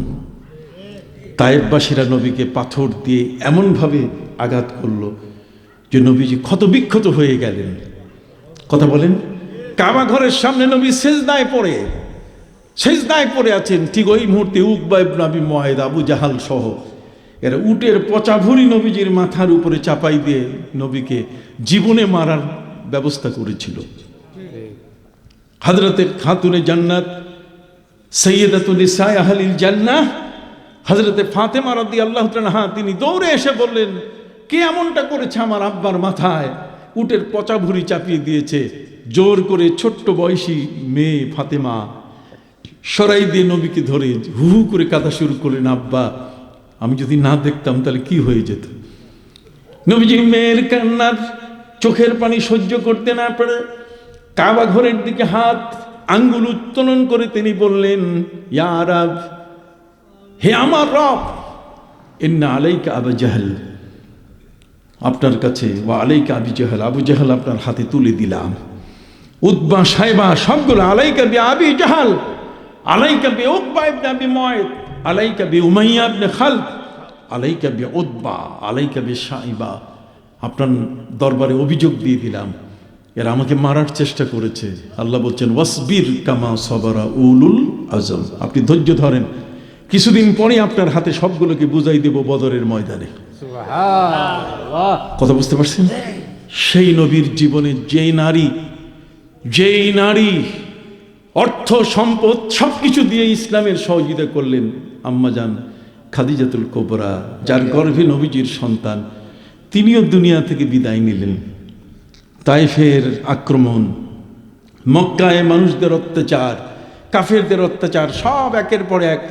তায়েফবাসীরা নবীকে পাথর দিয়ে এমনভাবে আঘাত করলো যে নবীজি ক্ষতবিক্ষত হয়ে গেলেন। কথা বলেন? কাবা ঘরের সামনে নবী সেজদায় পড়ে আছেন। ঠিক ওই মুহূর্তে উকবা ইবনে আবি মুআইদ, আবু জাহাল সহ এরা উটের পচা ভুঁড়ি নবীজির মাথার উপরে চাপাই দিয়ে নবীকে জীবনে মারার ব্যবস্থা করেছিল। হযরতে খাতুনে জান্নাত সাইয়্যিদাতুন নিসা আহলিল জান্নাহ হযরতে ফাতেমা রাদিয়াল্লাহু তাআলা আনহা তিনি দৌড়ে এসে বললেন, কে এমনটা করেছে আমার আব্বার মাথায়? উটের পচা ভুঁড়ি চাপিয়ে দিয়েছে। জোর করে ছোট্ট বয়সী মেয়ে ফাতেমা সরাই দিয়ে নবীকে ধরে হু হু করে কাঁদা শুরু করলেন, আব্বা আমি যদি না দেখতাম তাহলে কি হয়ে যেত। নবীজি মেয়ের কান্নার চোখের পানি সহ্য করতে না পারে কাবা ঘরের দিকে হাত আঙ্গুল উত্তোলন করে তিনি বললেন, ইয়া রাব, হে আমার রব, ইন্না আলাইকা আবু জাহল, আপনার কাছে ওয়া আলাইকা আবি জাহল, আবু জাহল আপনার হাতে তুলে দিলাম। উতবা, সাইবা সবগুলো, আলাইকা বি আবি জাহল, আলাইকা বি উকবা ইবনে আবি মুআইদ, আলাইকা বি উমাইয়া ইবনে খালদ, আলাইকা বি উতবা, আলাইকা বি সাইবা, আপনার দরবারে অভিযোগ দিয়ে দিলাম, এরা আমাকে মারার চেষ্টা করেছে। আল্লাহ বলছেন, ওয়াসবির কামা সাবারা উলুল আজম, আপনি ধৈর্য ধরেন, কিছুদিন পরে আপনার হাতে সবগুলোকে বুঝাই দেব বদরের ময়দানে। কথা বুঝতে পারছেন? সেই নবীর জীবনে যেই নারী অর্থ সম্পদ সবকিছু দিয়ে ইসলামের সহযোগিতা করলেন, আম্মাজান খাদিজাতুল কুবরা, যার গর্ভে নবীজির সন্তান, তিনিও দুনিয়া থেকে বিদায় নিলেন। তায়েফের আক্রমণ, মক্কায় মানুষদের অত্যাচার, কাফেরদের অত্যাচার, সব একের পর এক।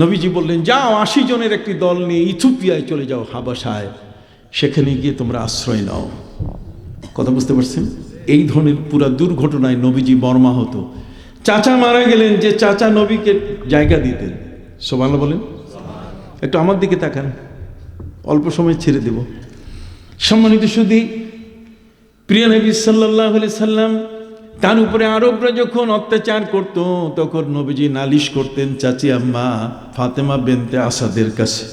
নবীজি বললেন, যাও 80 জনের একটি দল নিয়ে ইথিওপিয়ায় চলে যাও, হাবাসায়, সেখানে গিয়ে তোমরা আশ্রয় নাও। কথা বুঝতে পারছেন? এই ধরনের পুরা দুর্ঘটনায় নবীজি মর্মাহত। চাচা মারা গেলেন, যে চাচা নবীকে জায়গা দিতেন। সুবহানাল্লাহ বলেন। একটু আমার দিকে তাকান, অল্প সময় ছেড়ে দেব। সম্মানিত সুধী, প্রিয় নবী সাল্লাল্লাহু আলাইহি সাল্লাম, তার উপরে আরবরা যখন অত্যাচার করত তখন নবীজি নালিশ করতেন চাচি আম্মা ফাতেমা বিনতে আসাদের কাছে।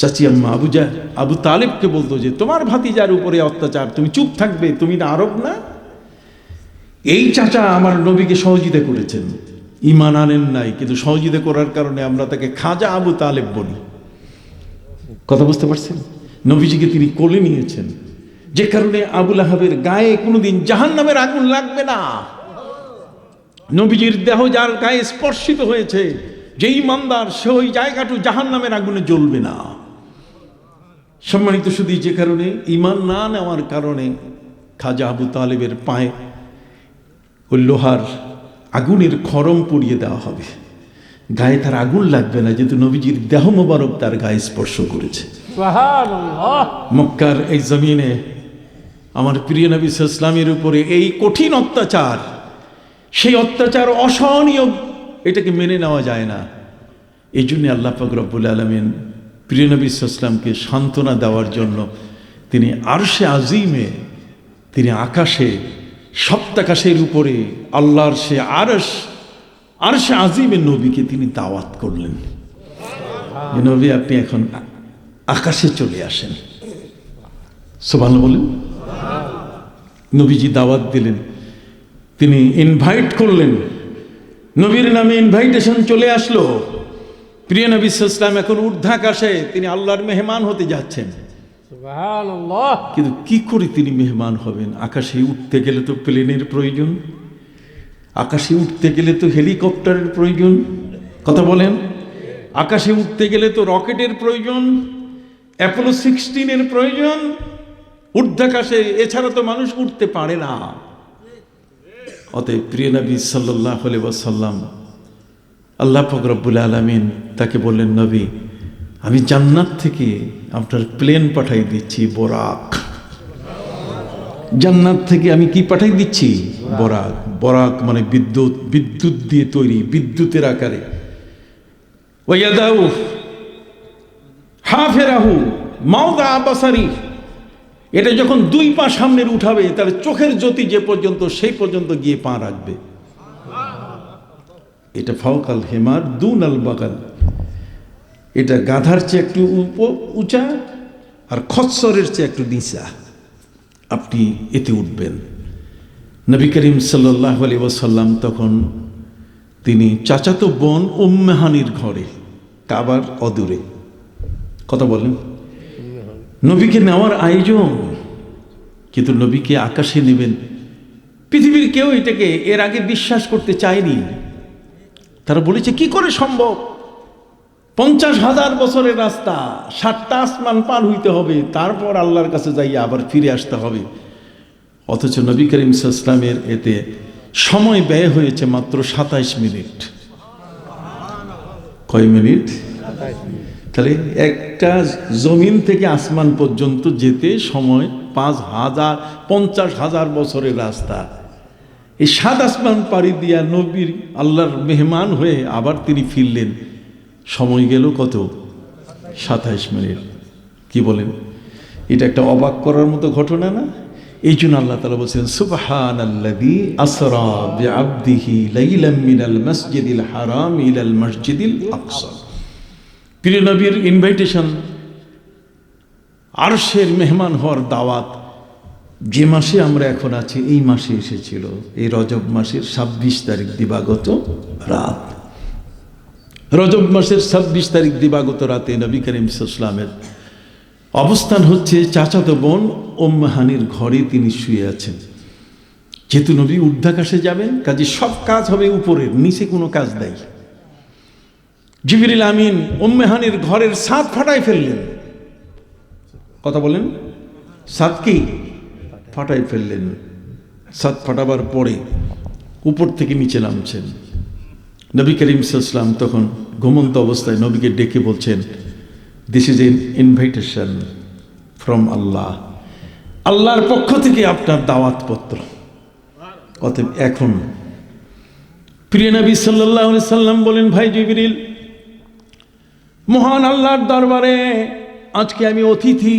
চাচি আম্মা আবু তালেবকে বলতো যে তোমার ভাতিজার উপরে অত্যাচার, তুমি চুপ থাকবে, তুমি না আরব না? এই চাচা আমার নবীকে সহযোগিতা করেছেন, ঈমান আনেন নাই, কিন্তু সহযোগিতা করার কারণে আমরা তাকে খাজা আবু তালেব বলি। কথা বুঝতে পারছেন? নবীজিকে তিনি কোলে নিয়েছেন, যে কারণে আবু লাহাবের গায়ে কোনোদিন জাহান্নামের আগুন লাগবে না। নবীজির দেহ যার গায়ে স্পর্শিত হয়েছে, যে ঈমানদার, সে ওই জায়গাটু জাহান্নামের আগুনে জ্বলবে না। সম্মানিত শুধু যে কারণে ঈমান না নেওয়ার কারণে খাজা আবু তালেবের পায়ে ওই লোহার আগুনের খরম পুড়িয়ে দেওয়া হবে, গায়ে তার আগুন লাগবে না, যেহেতু নবীজির দেহ মোবারক তার গায়ে স্পর্শ করেছে। মক্কার এই জমিনে আমার প্রিয় নবী সাল্লাল্লাহু আলাইহি ওয়াসাল্লামের উপরে এই কঠিন অত্যাচার, সেই অত্যাচার অসহনীয়, এটাকে মেনে নেওয়া যায় না। এই জন্য আল্লাহ পাক রব্বুল আলামিন প্রিয় নবী সাল্লাল্লাহু আলাইহি ওয়াসাল্লামকে সান্ত্বনা দেওয়ার জন্য তিনি আরশে আজিমে, তিনি আকাশে, সপ্তাকাশের উপরে আল্লাহর সে আরশে আজিমের নবীকে তিনি দাওয়াত করলেন, নবী আপনি এখন আকাশে চলে আসেন। সুবহানাল্লাহ বলেন। নবীজি দাওয়াত দিলেন, তিনি ইনভাইট করলেন, নবীর নামে ইনভাইটেশন চলে আসলো। প্রিয় নবী সাল্লাল্লাহু আলাইহি ওয়াসাল্লাম এখন ঊর্ধ্বাকাশে, তিনি আল্লাহর মেহমান হতে যাচ্ছেন। সুবহানাল্লাহ। কিন্তু কি করে তিনি মেহমান হবেন? আকাশে উঠতে গেলে তো প্লেনের প্রয়োজন, আকাশে উঠতে গেলে তো হেলিকপ্টারের প্রয়োজন, কথা বলেন। আকাশে উঠতে গেলে তো রকেটের প্রয়োজন, অ্যাপোলো 16 প্রয়োজন, ঊর্ধ্বাকাশে এছাড়া তো মানুষ উঠতে পারে না। অতএব প্রিয় নবী সাল্লাল্লাহু আলাইহি ওয়াসাল্লাম, আল্লাহ পাক রব্বুল আলামিন তাকে বললেন, নবী আমি জান্নাত থেকে আপনার প্লেন পাঠাই দিচ্ছি, বোরাক। জান্নাত থেকে আমি কি পাঠাই দিচ্ছি? বোরাক। বোরাক মানে বিদ্যুৎ, বিদ্যুৎ দিয়ে তৈরি, বিদ্যুতের আকারে। ওয়ায়াদাউ হাফেরাহু মাওদা বাসারি, এটা যখন দুই পা সামনের উঠাবে তাহলে চোখের জ্যোতি যে পর্যন্ত, সেই পর্যন্ত গিয়ে পা রাখবে। এটা ফাওকাল হেমার দুনাল বাগাল, এটা গাধার চেয়ে একটু উঁচা আর খচ্চরের চেয়ে একটু নিচা, আপনি এতে উঠবেন। নবী করিম সাল্লাল্লাহু আলাইহি ওয়াসাল্লাম তখন তিনি চাচাতো বোন উম্মে হানির ঘরে, কাবার অদূরে, কথা বলেন। নবীকে নেওয়ার আয়োজন, কিন্তু নবীকে আকাশে নেবেন, পৃথিবীর কেউ এটাকে এর আগে বিশ্বাস করতে চায়নি। তারা বলেছে কি করে সম্ভব? 50,000 বছরের রাস্তা, 7টা আসমান পার হইতে হবে, তারপর আল্লাহর কাছে যাইয়া আবার ফিরে আসতে হবে। অথচ নবী করিম সাল্লাল্লাহু আলাইহি ওয়াসাল্লামের এতে সময় ব্যয় হয়েছে মাত্র 27 মিনিট। কয় মিনিট? তাহলে একটা জমিন থেকে আসমান পর্যন্ত যেতে সময় 50,000 বছরের রাস্তা। এই 7 আসমান পাড়ি দিয়া নবীর আল্লাহর মেহমান হয়ে আবার তিনি ফিরলেন, সময় গেল কত? 27 মিনিট। কি বলেন? এটা একটা অবাক করার মতো ঘটনা না? এই জন্য আল্লাহ তাআলা বলছেন, সুবহানাল্লাযী আসরা বিআবদিহি লাইলাম মিনাল মাসজিদিল হারাম ইলাল মসজিদিল আকসা। প্রিয় নবীর ইনভাইটেশন, আরশের মেহমান হওয়ার দাওয়াত যে মাসে আমরা এখন আছি এই মাসে এসেছিল, এই রজব মাসের 26 তারিখ দিবাগত রাত। রজব মাসের 26 তারিখ দিবাগত রাতে নবী করিম সাল্লাল্লাহু আলাইহি ওয়াসাল্লামের অবস্থান হচ্ছে চাচাতো বোন উম্মে হানির ঘরে, তিনি শুয়ে আছেন। যেহেতু নবী ঊর্ধ্বাকাশে যাবেন, কাজে সব কাজ হবে উপরের, নিচে কোনো কাজ নাই। জিবরিল আমিন উম্মে হানির ঘরের ছাদ ফাটাই ফেললেন, কথা বলেন। ছাদ কি ফাটাই ফেললেন। ছাদ ফাটাবার পরে উপর থেকে নিচে নামছেন। নবী করিম সাল্লাল্লাহু আলাইহি ওয়াসাল্লাম তখন ঘুমন্ত অবস্থায় নবীকে ডেকে বলছেন, this is an invitation from Allah, আল্লাহর পক্ষ থেকে আপনার দাওয়াতপত্র। অতএব এখন প্রিয় নবী সাল্লাল্লাহু আলাইহি সাল্লাম বলেন, ভাই জিবরিল, মহান আল্লাহর দরবারে আজকে আমি অতিথি,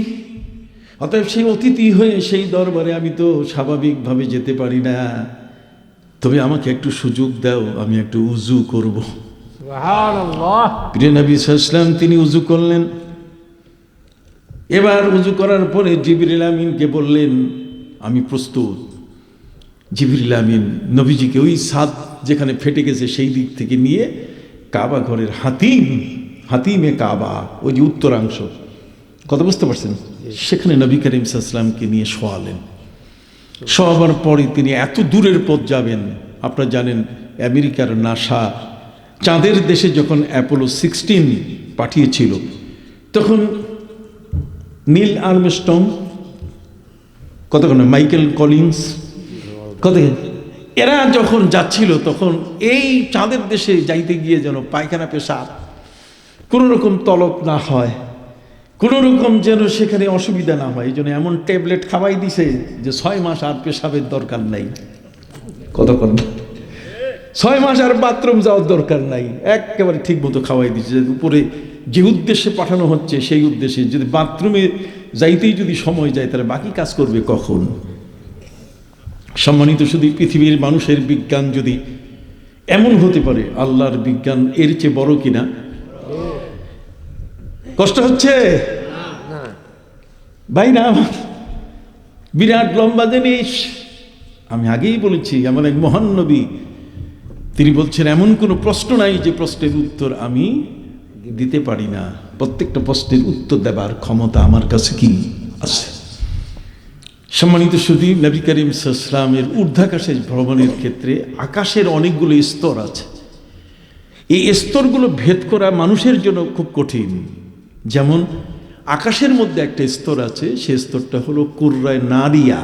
অতএব সেই অতিথি হয়ে সেই দরবারে আমি তো স্বাভাবিকভাবে যেতে পারি না, তবে আমাকে একটু সুযোগ দাও, আমি একটু উজু করব। সুবহানাল্লাহ। প্রিয় নবী সাল্লাল্লাহু আলাইহি ওয়াসাল্লাম তিনি উজু করলেন। এবার উজু করার পরে জিবরিল আমিনকে বললেন, আমি প্রস্তুত। জিবরিল আমিন নবীজিকে ওই ছাদ যেখানে ফেটে গেছে সেই দিক থেকে নিয়ে কাবা ঘরের হাতিমে কাবা, ওই যে উত্তরাংশ, কথা বুঝতে পারছেন, সেখানে নবী করিম সাল্লাল্লাহু আলাইহি ওয়াসাল্লামকে নিয়ে শোয়ালেন। শোয়াবার পরে তিনি এত দূরের পথ যাবেন। আপনারা জানেন আমেরিকার নাসা চাঁদের দেশে যখন অ্যাপোলো 16 পাঠিয়েছিল, তখন নীল আর্মস্ট্রং, কতক্ষণ মাইকেল কলিন্স, কত এরা যখন যাচ্ছিল, তখন এই চাঁদের দেশে যাইতে গিয়ে যেন পায়খানা পেশাব কোনো রকম তলব না হয়, কোনো রকম যেন সেখানে অসুবিধা না হয়, এই জন্য এমন ট্যাবলেট খাওয়াই দিছে যে 6 মাস আর পেশাবের দরকার নাই। কতক্ষণ 6 মাস আর বাথরুম যাওয়ার দরকার নাই, একেবারে ঠিক মতো খাওয়াই দিচ্ছে। উপরে যে উদ্দেশ্যে পাঠানো হচ্ছে সেই উদ্দেশ্যে, যদি বাথরুমে যাইতেই যদি সময় যায় তাহলে বাকি কাজ করবে কখন? সম্মানিত শুধু পৃথিবীর মানুষের বিজ্ঞান যদি এমন হতে পারে, আল্লাহর বিজ্ঞান এর চেয়ে বড় কিনা? কষ্ট হচ্ছে ভাই না? বিরাট লম্বা জিনিস, আমি আগেই বলেছি, আমার এক মহান নবী তিনি বলছেন এমন কোনো প্রশ্ন নাই যে প্রশ্নের উত্তর আমি দিতে পারি না, প্রত্যেকটা প্রশ্নের উত্তর দেবার ক্ষমতা আমার কাছে কি আছে। সম্মানিত সুধী, নবী করিম সাল্লাল্লাহু আলাইহি ওয়াসাল্লামের ঊর্ধ্বাকাশে ভ্রমণের ক্ষেত্রে আকাশের অনেকগুলো স্তর আছে। এই স্তরগুলো ভেদ করা মানুষের জন্য খুব কঠিন। যেমন আকাশের মধ্যে একটা স্তর আছে, সে স্তরটা হলো কুররায় নারিয়া।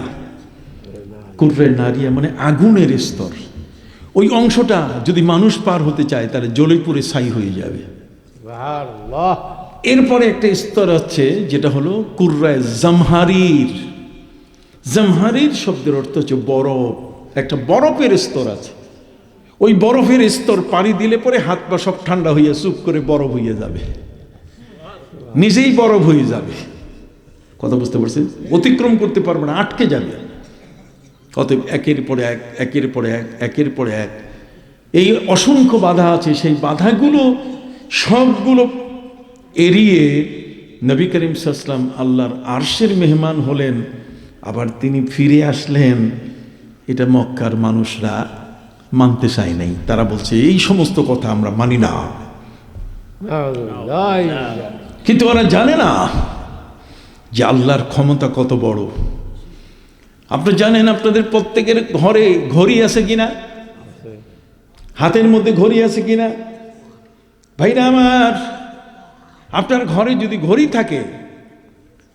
কুররায় নারিয়া মানে আগুনের স্তর। ওই অংশটা যদি মানুষ পার হতে চায় তাহলে জ্বলে পুড়ে ছাই হয়ে যাবে। সুবহানাল্লাহ। এরপরে একটা স্তর আছে যেটা হলো কুররায় জামহারির। জামহারির শব্দের অর্থ হচ্ছে বরফ। একটা বরফের স্তর আছে, ওই বরফের স্তর পাড়ি দিলে পরে হাত পা সব ঠান্ডা হইয়া চুপ করে বরফ হইয়া যাবে, নিজেই বরফ হয়ে যাবে। কথা বুঝতে পারছেন? অতিক্রম করতে পারবে না, আটকে যাবে। অতএব একের পরে এক, একের পরে এক, একের পরে এক এই অসংখ্য বাধা আছে। সেই বাধাগুলো সবগুলো এড়িয়ে নবী করিম সাল্লাল্লাহু আলাইহি ওয়াসাল্লাম আল্লাহর আরশের মেহমান হলেন, আবার তিনি ফিরে আসলেন। এটা মক্কার মানুষরা মানতে চায় নাই। তারা বলছে এই সমস্ত কথা আমরা মানি না, কিন্তু ওরা জানে না যে আল্লাহর ক্ষমতা কত বড়। আপনারা জানেন আপনাদের প্রত্যেকের ঘরে ঘড়ি আছে কিনা? হাতের মধ্যে ঘড়ি আছে কিনা? ভাইরা আমার, আপনার ঘরে যদি ঘড়ি থাকে,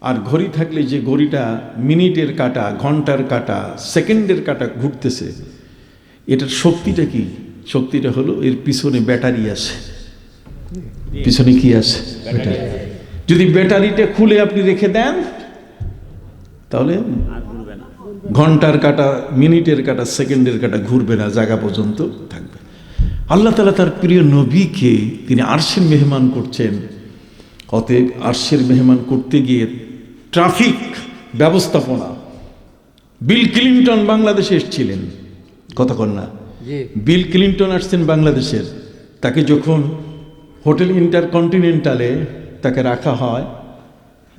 আর ঘড়ি থাকলে যে ঘড়িটা মিনিটের কাঁটা, ঘন্টার কাঁটা, সেকেন্ডের কাঁটা ঘুরতেছে, এটার শক্তিটা কি? শক্তিটা হলো এর পিছনে ব্যাটারি আছে। পিছনে কি আছে? ব্যাটারি। যদি ব্যাটারিটা খুলে আপনি রেখে দেন তাহলে ঘন্টার কাঁটা, মিনিটের কাঁটা, সেকেন্ডের কাঁটা ঘুরবে না, জায়গা পর্যন্ত থাকবে। আল্লাহ তাআলা তার প্রিয় নবীকে তিনি আরশের মেহমান করছেন। অতএব আরশের মেহমান করতে গিয়ে ট্রাফিক ব্যবস্থাপনা, বিল ক্লিনটন বাংলাদেশে এসেছিলেন, কথা কন না? বিল ক্লিনটন আসছেন বাংলাদেশের। তাকে যখন হোটেল ইন্টারকন্টিনেন্টালে তাকে রাখা হয়,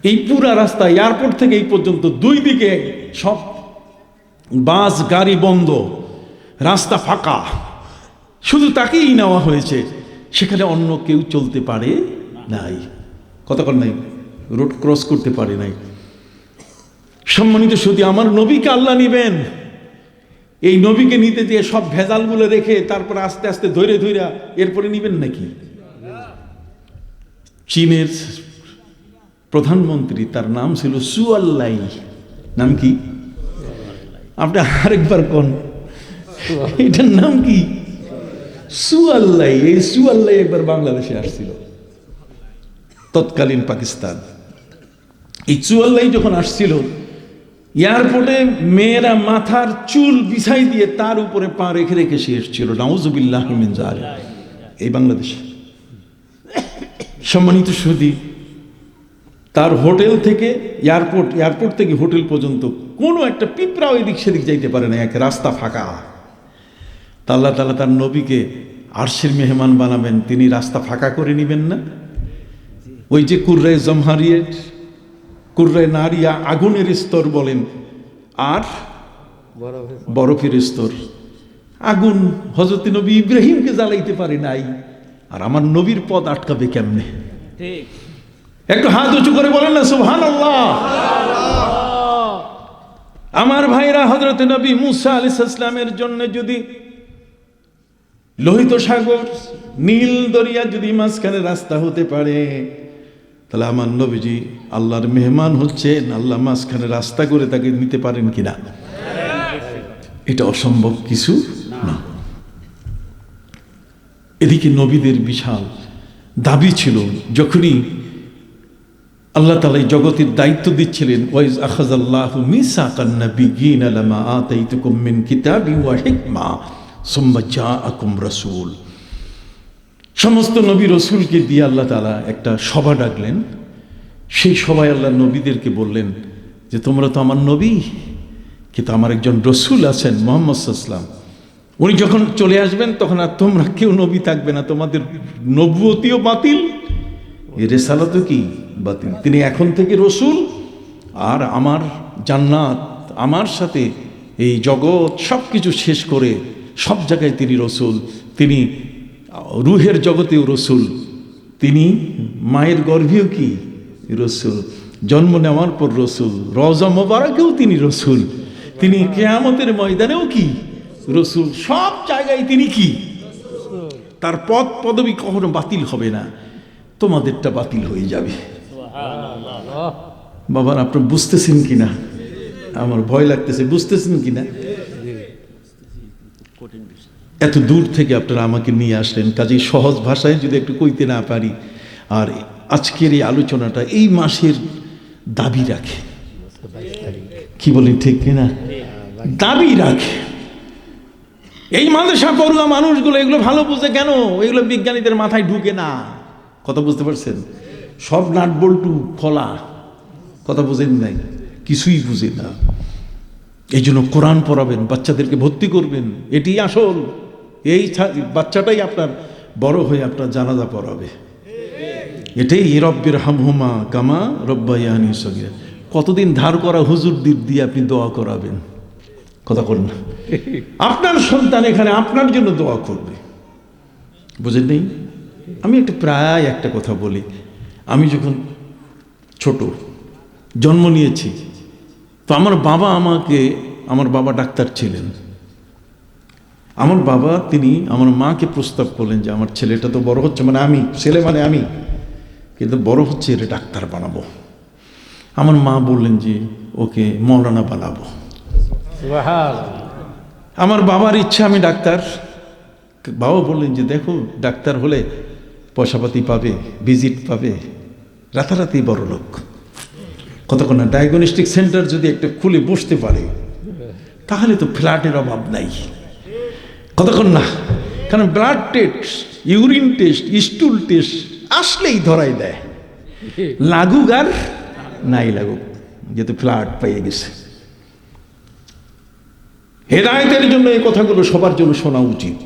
এই পুরা রাস্তা এয়ারপোর্ট থেকে এই পর্যন্ত দুই দিকে সব বাস গাড়ি বন্ধ, রাস্তা ফাঁকা, শুধু তাকেই নেওয়া হয়েছে। সেখানে অন্য কেউ চলতে পারে নাই, কথা কন নাই, রোড ক্রস করতে পারে নাই। সম্মানিত সুধী, আমার নবীকে আল্লাহ নিবেন, এই নবীকে নিতে দিয়ে সব ভেজালগুলো রেখে তারপর আস্তে আস্তে ধৈরে ধৈরা এরপরে নিবেন নাকি? চীনের প্রধানমন্ত্রী, তার নাম ছিল সুয়াল্লাই। নাম কি? আপনি আরেকবার কোন, এটার নাম কি? সুয়াল্লাই। এই সুয়াল্লাই একবার বাংলাদেশে আসছিল, তৎকালীন পাকিস্তান। এই সুয়াল্লাই যখন আসছিল, এয়ারপোর্টে মেয়েরা মাথার চুল বিছাই দিয়ে তার উপরে পা রেখে রেখে সে এসেছিল। নাউজুবিল্লাহি মিন যালিক। এই বাংলাদেশে। সম্মানিত সুধী, তার হোটেল থেকে এয়ারপোর্ট, এয়ারপোর্ট থেকে হোটেল পর্যন্ত কোনো একটা পিঁপড়াও এদিক সেদিক যাইতে পারে না, এক রাস্তা ফাঁকা। তা আল্লাহ তাআলা তার নবীকে আরশের মেহমান বানাবেন, তিনি রাস্তা ফাঁকা করে নেবেন না? ওই যে কুররায় জামহারিয়ের, কুররায় নারিয়া আগুনের স্তর বলেন, আর বরফের স্তর। আগুন হযরত নবী ইব্রাহিমকে জ্বালাইতে পারে নাই, আর আমার নবীর পথ আটকাবে কেমনে? ঠিক। একটু হাত উঁচু করে বলেন না সুবহানাল্লাহ। আমার ভাইরা, হযরত নবী মুসা আলাইহিস সালামের জন্য যদি লোহিত সাগর, নীল দরিয়া যদি মাঝখানে রাস্তা হতে পারে, তাহলে আমার নবীজি আল্লাহর মেহমান হচ্ছেন, আল্লাহ মাঝখানে রাস্তা করে তাকে নিতে পারেন কিনা? এটা অসম্ভব কিছু না। এদিকে নবীদের বিশাল দাবি ছিল। যখনই আল্লাহ তাআলা জগতের দায়িত্ব দিচ্ছিলেন, ওয়াইজ আখাযাল্লাহু মিসাকান নাবিয়্যিনা লামা আতাইতুকুম মিন কিতাবিন ওয়া হিকমা সুম্মা জাআকুম রাসূল, সমস্ত নবী রসুলকে দিয়ে আল্লাহ তাআলা একটা সভা ডাকলেন। সেই সভায় আল্লাহ নবীদেরকে বললেন যে তোমরা তো আমার নবী, কিন্তু আমার একজন রসুল আছেন মুহাম্মদ সাল্লাল্লাহু আলাইহি ওয়াসাল্লাম, উনি যখন চলে আসবেন তখন আর তোমরা কেউ নবী থাকবে না, তোমাদের নবুয়তিও বাতিল, রিসালাতও কি বাতিল। তিনি এখন থেকে রসুল, আর আমার জান্নাত, আমার সাথে এই জগৎ সব কিছু শেষ করে সব জায়গায় তিনি রসুল, তিনি রুহের জগতেও রসুল, তিনি মায়ের গর্ভেও কি রসুল, জন্ম নেওয়ার পর রসুল, রওজা মোবারকেও তিনি রসুল, তিনি কিয়ামতের ময়দানেও কি রসুল, সব জায়গায় তিনি কি, তার পদ পদবি কখনো বাতিল হবে না। তোমাদেরটা বাতিল হয়ে যাবে। বাবার আপনি বুঝতেছেন কিনা? আমার ভয় লাগতেছে, বুঝতেছেন কিনা? এত দূর থেকে আপনারা আমাকে নিয়ে আসলেন, কাজেই সহজ ভাষায় যদি একটু কইতে না পারি। আর আজকের এই আলোচনাটা এই মাসের দাবি রাখে, কি বলেন ঠিক কিনা? দাবি রাখে। এই মাদ্রাসা পড়ুয়া মানুষগুলো এগুলো ভালো বুঝে কেন? এগুলো বিজ্ঞানীদের মাথায় ঢুকে না। কথা বুঝতে পারছেন? সব নাট বল্টু খোলা, কথা বুঝেন নাই, কিছুই বুঝে না। এই জন্য কোরআন পড়াবেন, বাচ্চাদেরকে ভর্তি করবেন, এটি আসল। এই বাচ্চাটাই আপনার বড় হয়ে আপনার জানাজা পড়াবে। এটাই রব্বির হামহুমা কামা রব্বায়ানি সগীরা। কতদিন ধার করা হুজুরদের দিয়ে আপনি দোয়া করাবেন? কথা বলেন না। আপনার সন্তান এখানে আপনার জন্য দোয়া করবে, বুঝেন নেই? আমি প্রায় একটা কথা বলি, আমি যখন ছোট জন্ম নিয়েছি তো আমার বাবা ডাক্তার ছিলেন। আমার বাবা তিনি আমার মাকে প্রস্তাব করলেন যে আমার ছেলেটা তো বড় হচ্ছে, ছেলে মানে আমি, কিন্তু বড় হচ্ছে এর ডাক্তার বানাবো। আমার মা বললেন যে ওকে মৌলানা বানাবো। আমার বাবার ইচ্ছা আমি ডাক্তার। বাবা বললেন যে দেখো ডাক্তার হলে পয়সাপাতি পাবে, ভিজিট পাবে, রাতারাতি বড় লোক। কতক্ষণ না ডায়াগনস্টিক সেন্টার যদি একটা খুলে বসতে পারে তাহলে তো ফ্ল্যাটের অভাব নাই। কতক্ষণ না, কারণ blood test, urine test, স্টুল test আসলেই ধরাই দেয়, লাগুক আর নাই লাগুক, যেহেতু ফ্ল্যাট পেয়ে গেছে। হেদায়েতের জন্য এই কথাগুলো সবার জন্য শোনা উচিত।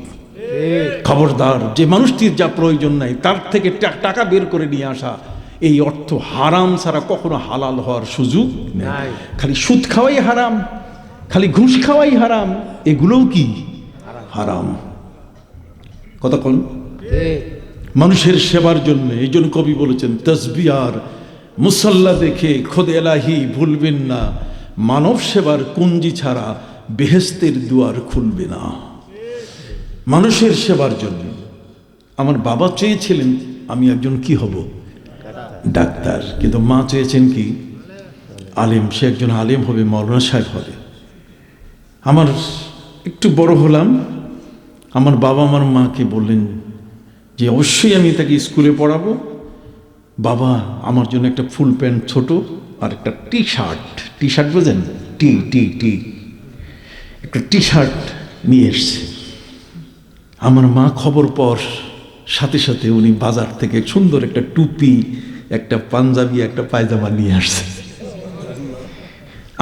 খবরদার, যে মানুষটির যা প্রয়োজন নাই তার থেকে টাকা বের করে নিয়ে আসা, এই অর্থ হারাম ছাড়া কখনো হালাল হওয়ার সুযোগ নেই। খালি সুদ খাওয়াই হারাম, খালি ঘুষ খাওয়াই হারাম, এগুলোও কি হারাম। কতক্ষণ মানুষের সেবার জন্য, এই জন্য কবি বলেছেন তসবিহ আর মুসাল্লা দেখে খোদ এলাহি ভুলবেন না, মানব সেবার কুঞ্জি ছাড়া বেহেশতের দুয়ার খুলবে না। মানুষের সেবার জন্য আমার বাবা চেয়েছিলেন আমি একজন কি হব, ডাক্তার, কিন্তু মা চেয়েছেন কি আলেম, সে একজন আলেম হবে, মৌলানা সাহেব হবে। আমার একটু বড় হলাম, আমার বাবা আমার মাকে বললেন যে অবশ্যই আমি তাকে স্কুলে পড়াবো। বাবা আমার জন্য একটা ফুল প্যান্ট ছোট আর একটা টি শার্ট বোঝেন, একটা টি শার্ট নিয়ে এসছে। আমার মা খবর পর সাথে সাথে উনি বাজার থেকে সুন্দর একটা টুপি, একটা পাঞ্জাবি, একটা পায়জামা নিয়ে আসছে।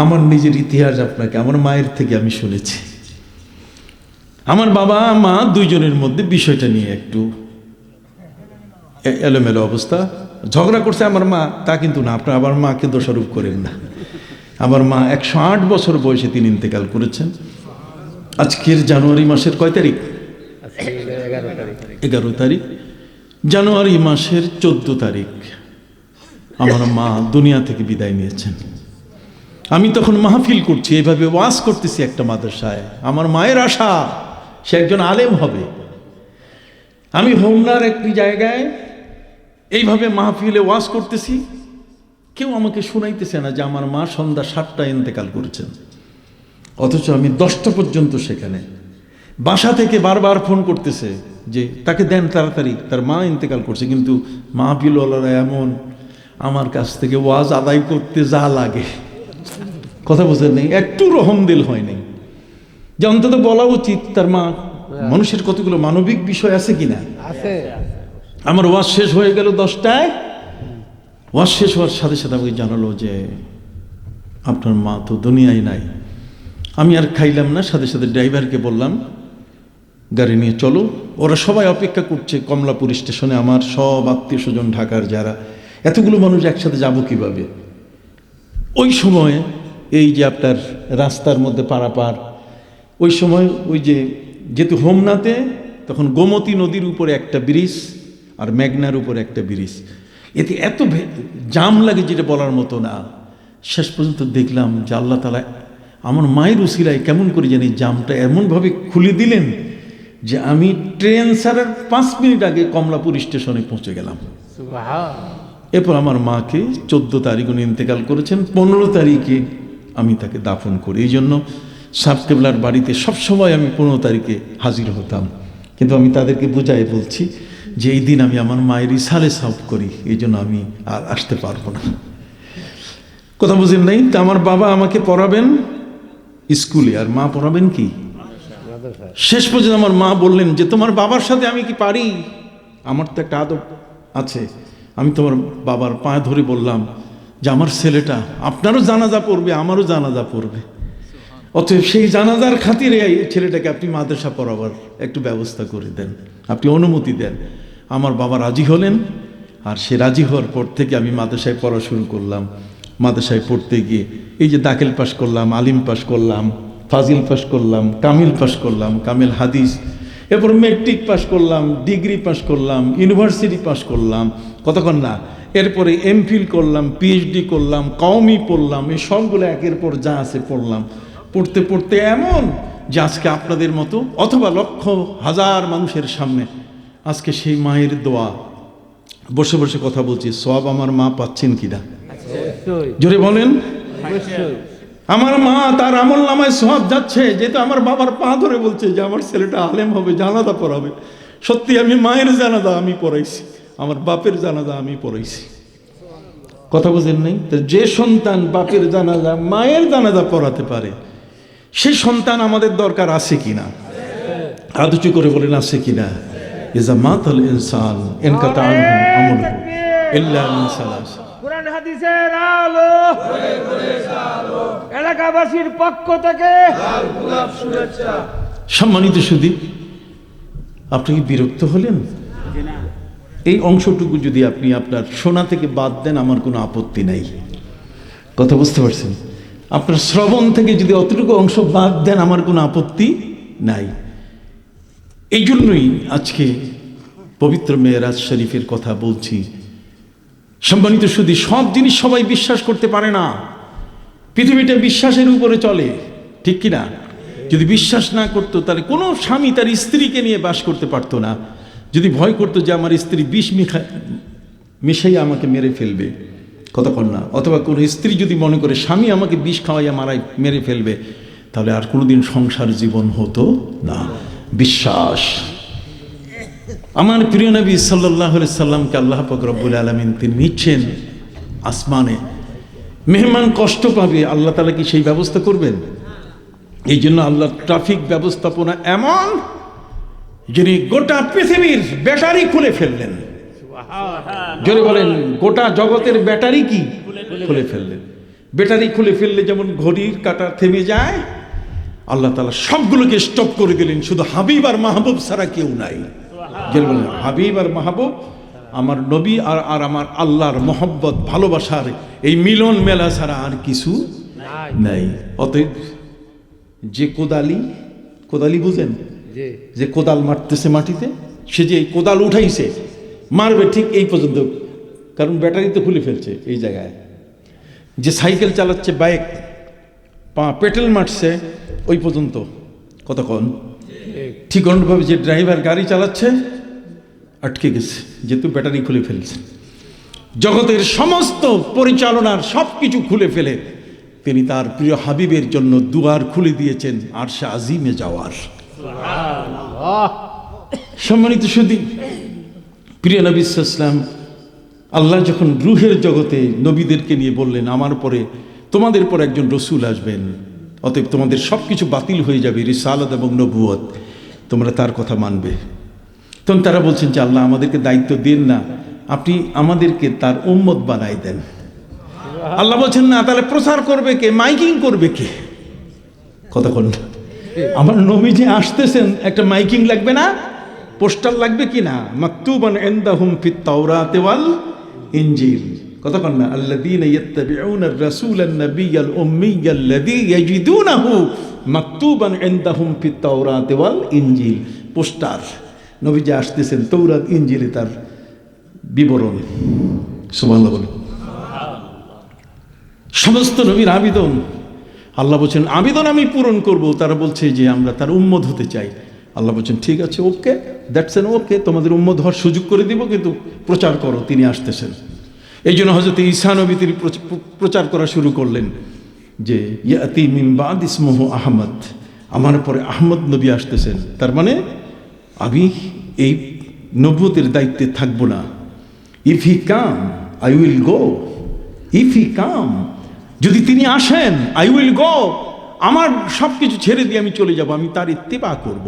আমার নিজের ইতিহাস আপনাকে আমার মায়ের থেকে আমি শুনেছি। আমার বাবা মা দুইজনের মধ্যে বিষয়টা নিয়ে একটু এলোমেলো অবস্থা, ঝগড়া করছে আমার মা, তা কিন্তু না, আপনার আমার মাকে দোষারোপ করেন না। আমার মা 108 বছর বয়সে তিনি ইন্তেকাল করেছেন। আজকের জানুয়ারি মাসের কয় তারিখ? 11 তারিখ। জানুয়ারি মাসের 14 তারিখ আমার মা দুনিয়া থেকে বিদায় নিয়েছেন। আমি তখন মাহফিল করছি, এইভাবে ওয়াজ করতেছি একটা মাদ্রাসায়। আমার মায়ের আশা সে একজন আলেম হবে। আমি হোমনার একটি জায়গায় এইভাবে মাহফিলে ওয়াজ করতেছি, কেউ আমাকে শোনাইতেছে না যে আমার মা সন্ধ্যা 7টায় ইন্তেকাল করেছেন, অথচ আমি 10টা পর্যন্ত সেখানে। বাসা থেকে বারবার ফোন করতেছে যে তাকে দেন তাড়াতাড়ি, তার মা ইন্তেকাল করছে। কিন্তু মাহফিলওয়ালারা এমন, আমার কাছ থেকে ওয়াজ আদায় করতে যা লাগে, কথা বোঝেন নেই, একটু রহম দিল হয় নাই, যে অন্তত বলা উচিত তার মা। মানুষের কতগুলো মানবিক বিষয় আছে কিনা? আমার ওয়াজ শেষ হয়ে গেল 10টায়। ওয়াজ শেষ হওয়ার সাথে সাথে আমাকে জানালো যে আপনার মা তো দুনিয়ায় নাই। আমি আর খাইলাম না, সাথে সাথে ড্রাইভারকে বললাম গাড়ি নিয়ে চলো। ওরা সবাই অপেক্ষা করছে কমলাপুর স্টেশনে, আমার সব আত্মীয় স্বজন ঢাকার যারা, এতগুলো মানুষ একসাথে যাব কিভাবে? ওই সময়ে এই যে আপনার রাস্তার মধ্যে পারাপার, ওই সময় ওই যে যেহেতু হোমনাতে তখন গোমতী নদীর উপরে একটা ব্রিজ আর মেঘনার উপরে একটা ব্রিজ, এতে এত জাম লাগে যেটা বলার মতো না। শেষ পর্যন্ত দেখলাম যে আল্লাহ তাআলা আমার মায়ের উসিলায় কেমন করে জানি জামটা এমনভাবে খুলে দিলেন যে আমি ট্রেন ছাড়ার 5 মিনিট আগে কমলাপুর স্টেশনে পৌঁছে গেলাম। সুবহান। এরপর আমার মাকে 14 তারিখ উনি ইন্তেকাল করেছেন, 15 তারিখে আমি তাকে দাফন করি। এই জন্য সাহেব কেবলার বাড়িতে সবসময় আমি 15 তারিখে হাজির হতাম, কিন্তু আমি তাদেরকে বুঝাই বলছি যে এই দিন আমি আমার মায়ের ইসালে সাফ করি, এই জন্য আমি আর আসতে পারবো না। কথা বুঝেন নাই? তা আমার বাবা আমাকে পড়াবেন স্কুলে আর মা পড়াবেন কি শেষ পর্যন্ত আমার মা বললেন যে তোমার বাবার সাথে আমি কি পারি, আমার তো একটা আদব আছে। আমি তোমার বাবার পায়ে ধরে বললাম যে আমার ছেলেটা আপনারও জানাজা পড়বে, আমারও জানাজা পড়বে, অতএব সেই জানাজার খাতিরে এই ছেলেটাকে আপনি মাদ্রাসা পড়াবার একটু ব্যবস্থা করে দেন, আপনি অনুমতি দেন। আমার বাবা রাজি হলেন, আর সে রাজি হওয়ার পর থেকে আমি মাদ্রাসায় পড়া শুরু করলাম। মাদ্রাসায় পড়তে গিয়ে এই যে দাখিল পাশ করলাম, আলিম পাশ করলাম, ফাজিল পাশ করলাম, কামিল পাশ করলাম, কামিল হাদিস, এরপর মেট্রিক পাশ করলাম, ডিগ্রি পাশ করলাম, ইউনিভার্সিটি পাশ করলাম, কতক্ষণ না, এরপরে এমফিল করলাম, পিএইচডি করলাম, কওমি পড়লাম, এই সবগুলো একের পর যা আছে পড়লাম। পড়তে পড়তে এমন যে আজকে আপনাদের মতো অথবা লক্ষ হাজার মানুষের সামনে আজকে সেই মায়ের দোয়া বসে বসে কথা বলছি, সব আমার মা পাচ্ছেন কিনা অবশ্যই জোরে বলেন। অবশ্যই। আমার মা তার আমল নামায় সব যাচ্ছে, যেহেতু আমার বাবার পা ধরে বলছে যে আমার ছেলেটা আলেম হবে, জানাজা পড়াবে। সত্যি আমি মায়ের জানাজা আমি পড়াইছি, আমার বাপের জানাজা আমি পড়াইছি। কথা বুঝেন নাই? তো যে সন্তান বাপের জানাজা মায়ের জানাজা পড়াতে পারে সেই সন্তান আমাদের দরকার আছে কিনা? আদুচু করে বলেন আছে কিনা? ইজা মাতাল ইনসান ইনকাতা আনহু আমলুহু ইল্লা মিন সালাস। কোরআন হাদিসের আলো এলাকাবাসীর পক্ষ থেকে সম্মানিত সুধী, আপনি কি বিরক্ত হলেন? এই অংশটুকু যদি আপনি আপনার শোনা থেকে বাদ দেন আমার কোনো আপত্তি নাই। কথা বুঝতে পারছেন? আপনার শ্রবণ থেকে যদি অতটুকু অংশ বাদ দেন আমার কোনো আপত্তি নাই। এই জন্যই আজকে পবিত্র মেরাজ শরীফের কথা বলছি। সম্মানিত সুধী, সব জিনিস সবাই বিশ্বাস করতে পারে না। পৃথিবীটা বিশ্বাসের উপরে চলে, ঠিক কিনা? যদি বিশ্বাস না করতো তাহলে কোনো স্বামী তার স্ত্রীকে নিয়ে বাস করতে পারতো না, যদি ভয় করতো যে আমার স্ত্রী বিষ মিশাইয়া আমাকে মেরে ফেলবে, কতক্ষণ না, অথবা কোনো স্ত্রী যদি মনে করে স্বামী আমাকে বিষ খাওয়াইয়া মেরে ফেলবে, তাহলে আর কোনোদিন সংসার জীবন হতো না। বিশ্বাস। আমার প্রিয় নবী সাল্লাল্লাহু আলাইহি সাল্লামকে আল্লাহ পাক রব্বুল আলামিন তিনি নিচ্ছেন আসমানে, মেহমান কষ্ট পাবে, আল্লাহ তাআলা কি সেই ব্যবস্থা করবেন? এই জন্য আল্লাহ ট্রাফিক ব্যবস্থাপনা এমন যিনি গোটা পৃথিবীর ব্যাটারি খুলে ফেললেন। জোরে বলেন, গোটা জগতের ব্যাটারি কি খুলে ফেললেন? ব্যাটারি খুলে ফেললে যেমন ঘড়ির কাঁটা থেমে যায়, আল্লাহ তাআলা সবগুলোকে স্টপ করে দিলেন, শুধু হাবিব আর মাহবুব ছাড়া কেউ নাই। জোরে বলেন, হাবিব আর মাহবুব, আমার নবী আর আমার আল্লাহর মহব্বত ভালোবাসার এই মিলন মেলা ছাড়া আর কিছু নাই। অতএব যে কোদালি বুঝেন, যে কোদাল মারতেছে মাটিতে, সে যে কোদাল উঠাইছে মারবে ঠিক এই পর্যন্ত, কারণ ব্যাটারি তো খুলে ফেলছে এই জায়গায়। যে সাইকেল চালাচ্ছে, বাইক পেট্রোল মারছে ওই পর্যন্ত, কতক্ষণ? ঠিক অন্যভাবে যে ড্রাইভার গাড়ি চালাচ্ছে আটকে গেছে, যেহেতু ব্যাটারি খুলে ফেলছে। জগতের সমস্ত পরিচালনার সব কিছু খুলে ফেলে তিনি তার প্রিয় হাবিবের জন্য দুয়ার খুলে দিয়েছেন আরশে আজিমে যাওয়ার। সম্মানিত সুধী, প্রিয় নবী সাল্লাল্লাহু আলাইহি ওয়াসাল্লাম আল্লাহ যখন রূহের জগতে নবীদেরকে নিয়ে বললেন আমার পরে তোমাদের পর একজন রসুল আসবেন, অতএব তোমাদের সব কিছু বাতিল হয়ে যাবে, রিসালাত এবং নবুয়ত, তোমরা তার কথা মানবে। তখন তারা বলছেন যে আল্লাহ আমাদেরকে দায়িত্ব দেন না, আপনি আমাদেরকে তার উম্মত বানাই দেন। আল্লাহ বলছেন না, তাহলে প্রচার করবে কে, মাইকিং করবে কে? কতক্ষণ? আমার নবী যে আসতেছেন, একটা মাইকিং লাগবে না? পোস্টার লাগবে কি না? মাকতুবান ইনদাহুম ফিত তাওরাত ওয়াল ইনজিল, কতক্ষণ না, আল্লাযীনা ইয়াত্তাবিউনা আর-রাসূলান নাবিয়্যাল উম্মিয়্যাল্লাযী ইয়াজিদুনাহু মাকতুবান ইনদাহুম ফিত তাওরাতি ওয়াল ইনজিল। পোস্টার, নবীজি আসতেছেন, তৌরাত ইনজিলে তার বিবরণ। সুবহানাল্লাহ বলে। সমস্ত নবীর আবেদন, আল্লাহ বলছেন আবেদন আমি পূরণ করব। তারা বলছে যে আমরা তার উম্মত হতে চাই। আল্লাহ বলছেন ঠিক আছে, ওকে, দ্যাটস এন ওকে, তোমাদের উম্মত হওয়ার সুযোগ করে দিব, কিন্তু প্রচার করো তিনি আসতেছেন। এই জন্য হযরত ঈসা নবী তিনি প্রচার করা শুরু করলেন যে ইয়াতি মিন বাদ ইসমুহু আহমদ, আমার পরে আহমদ নবী আসতেছেন। তার মানে আমি এই নবুয়তের দায়িত্বে থাকবো না। If he come I will go, if he come, যদি তিনি আসেন আই উইল গো, আমার সব কিছু ছেড়ে দিয়ে আমি চলে যাব, আমি তার ইত্তেবা করব।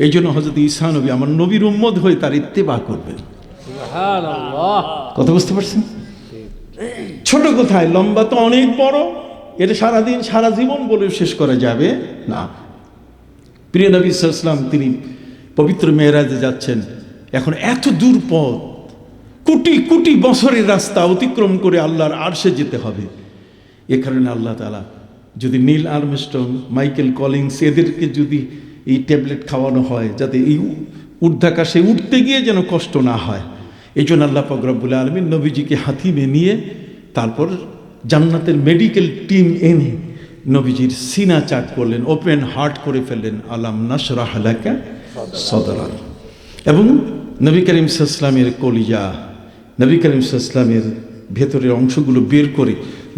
এই জন্য হযরত ঈসা নবী আমার নবীর উম্মত হয়ে তার ইত্তেবা করবেন। সুবহানাল্লাহ। কথা বুঝতে পারছেন? ছোট কোথায়, লম্বা তো অনেক বড়, এটা সারাদিন সারা জীবন বলে শেষ করা যাবে না। প্রিয় নবী সাল্লাল্লাহু আলাইহি ওয়াসাল্লাম তিনি পবিত্র মেরাজে যাচ্ছেন। এখন এত দূর পথ, কোটি কোটি বছরের রাস্তা অতিক্রম করে আল্লাহর আরশে যেতে হবে। এ কারণে আল্লাহ তাআলা যদি নীল আর্মস্ট্রং, মাইকেল কলিন্স এদেরকে যদি এই ট্যাবলেট খাওয়ানো হয় যাতে এই ঊর্ধ্বাকাশে উঠতে গিয়ে যেন কষ্ট না হয়, এই জন্য আল্লাহ পাক রব্বুল আলামিন নবীজিকে হাতিমে নিয়ে তারপর জান্নাতের মেডিকেল টিম এনে নবীজির সিনা চাক করলেন, ওপেন হার্ট করে ফেললেন। আলাম নাশরাহ লাকা সদরাক। এবং নবী করিম সাল্লাল্লাহু আলাইহি ওয়াসাল্লামের কলিজা, নবী করিম সাল্লাল্লাহু আলাইহি ওয়াসাল্লামের ভেতরের অংশগুলো বের করে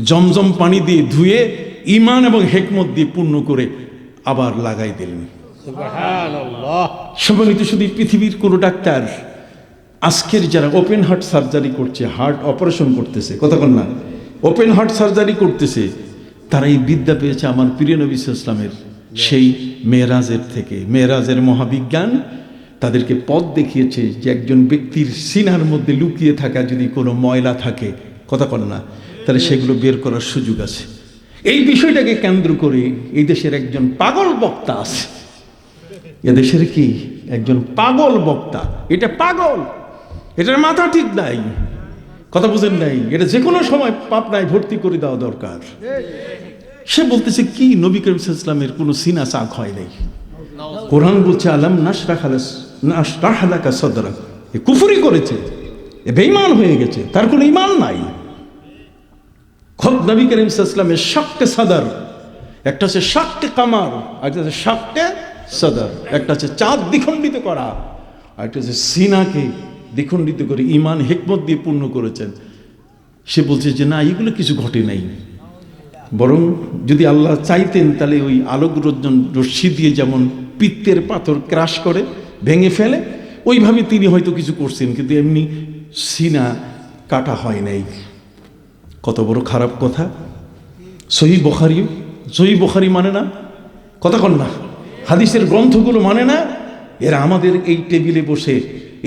জমজম পানি দিয়ে ধুয়ে ঈমান এবং হিকমত দিয়ে পূর্ণ করে আবার লাগাই দিলেন। সুবহানাল্লাহ। সম্মানিত শুধু পৃথিবীর কোনো ডাক্তার আজকের যারা ওপেন হার্ট সার্জারি করছে, হার্ট অপারেশন করতেছে, কতক্ষণ না ওপেন হার্ট সার্জারি করতেছে, তারা এই বিদ্যা পেয়েছে আমার প্রিয় নবী সাল্লাল্লাহু আলাইহি ওয়াসাল্লামের সেই মেরাজের থেকে। মেরাজের মহাবিজ্ঞান তাদেরকে পথ দেখিয়েছে যে একজন ব্যক্তির সিনার মধ্যে লুকিয়ে থাকা যদি কোনো ময়লা থাকে, কতক্ষণ না, তাহলে সেগুলো বের করার সুযোগ আছে। এই বিষয়টাকে কেন্দ্র করে এই দেশের একজন পাগল বক্তা আছে। এদেশের কি একজন পাগল বক্তা, এটা পাগল, এটার মাথা ঠিক নাই, কথা বুঝেন নাই, এটা যে কোনো সময় পাপনায় ভর্তি করে দেওয়া দরকার। সে বলতেছে কি নবী করিম সাল্লাল্লাহু আলাইহি ওয়াসাল্লামের কোনো সিনা চাক হয় নাই। কোরআন বলছে আলাম নাশরাহ লাকা সদরাক, এ কুফরি করেছে, এ বেঈমান হয়ে গেছে, তার কোনো ঈমান নাই। খোদ নবী করিম সাল্লাল্লাহু আলাইহি ওয়াসাল্লামের শাক্কে সাদর, একটা হচ্ছে শাক্কে কামার, একটা হচ্ছে শাক্কে সদর, একটা হচ্ছে চাঁদ দ্বিখণ্ডিত করা, আর একটা হচ্ছে সিনাকে দ্বিখণ্ডিত করে ঈমান হিকমত দিয়ে পূর্ণ করেছেন। সে বলছে যে না, এগুলো কিছু ঘটে নাই, বরং যদি আল্লাহ চাইতেন তাহলে ওই আলোক রশ্মি দিয়ে যেমন পিত্তের পাথর ক্রাশ করে ভেঙে ফেলে, ওইভাবে তিনি হয়তো কিছু করছেন, কিন্তু এমনি সিনা কাটা হয় নাই। কত বড় খারাপ কথা। সহিহ বুখারী মানে না, কতক্ষণ না, হাদিসের গ্রন্থগুলো মানে না। এরা আমাদের এই টেবিলে বসে,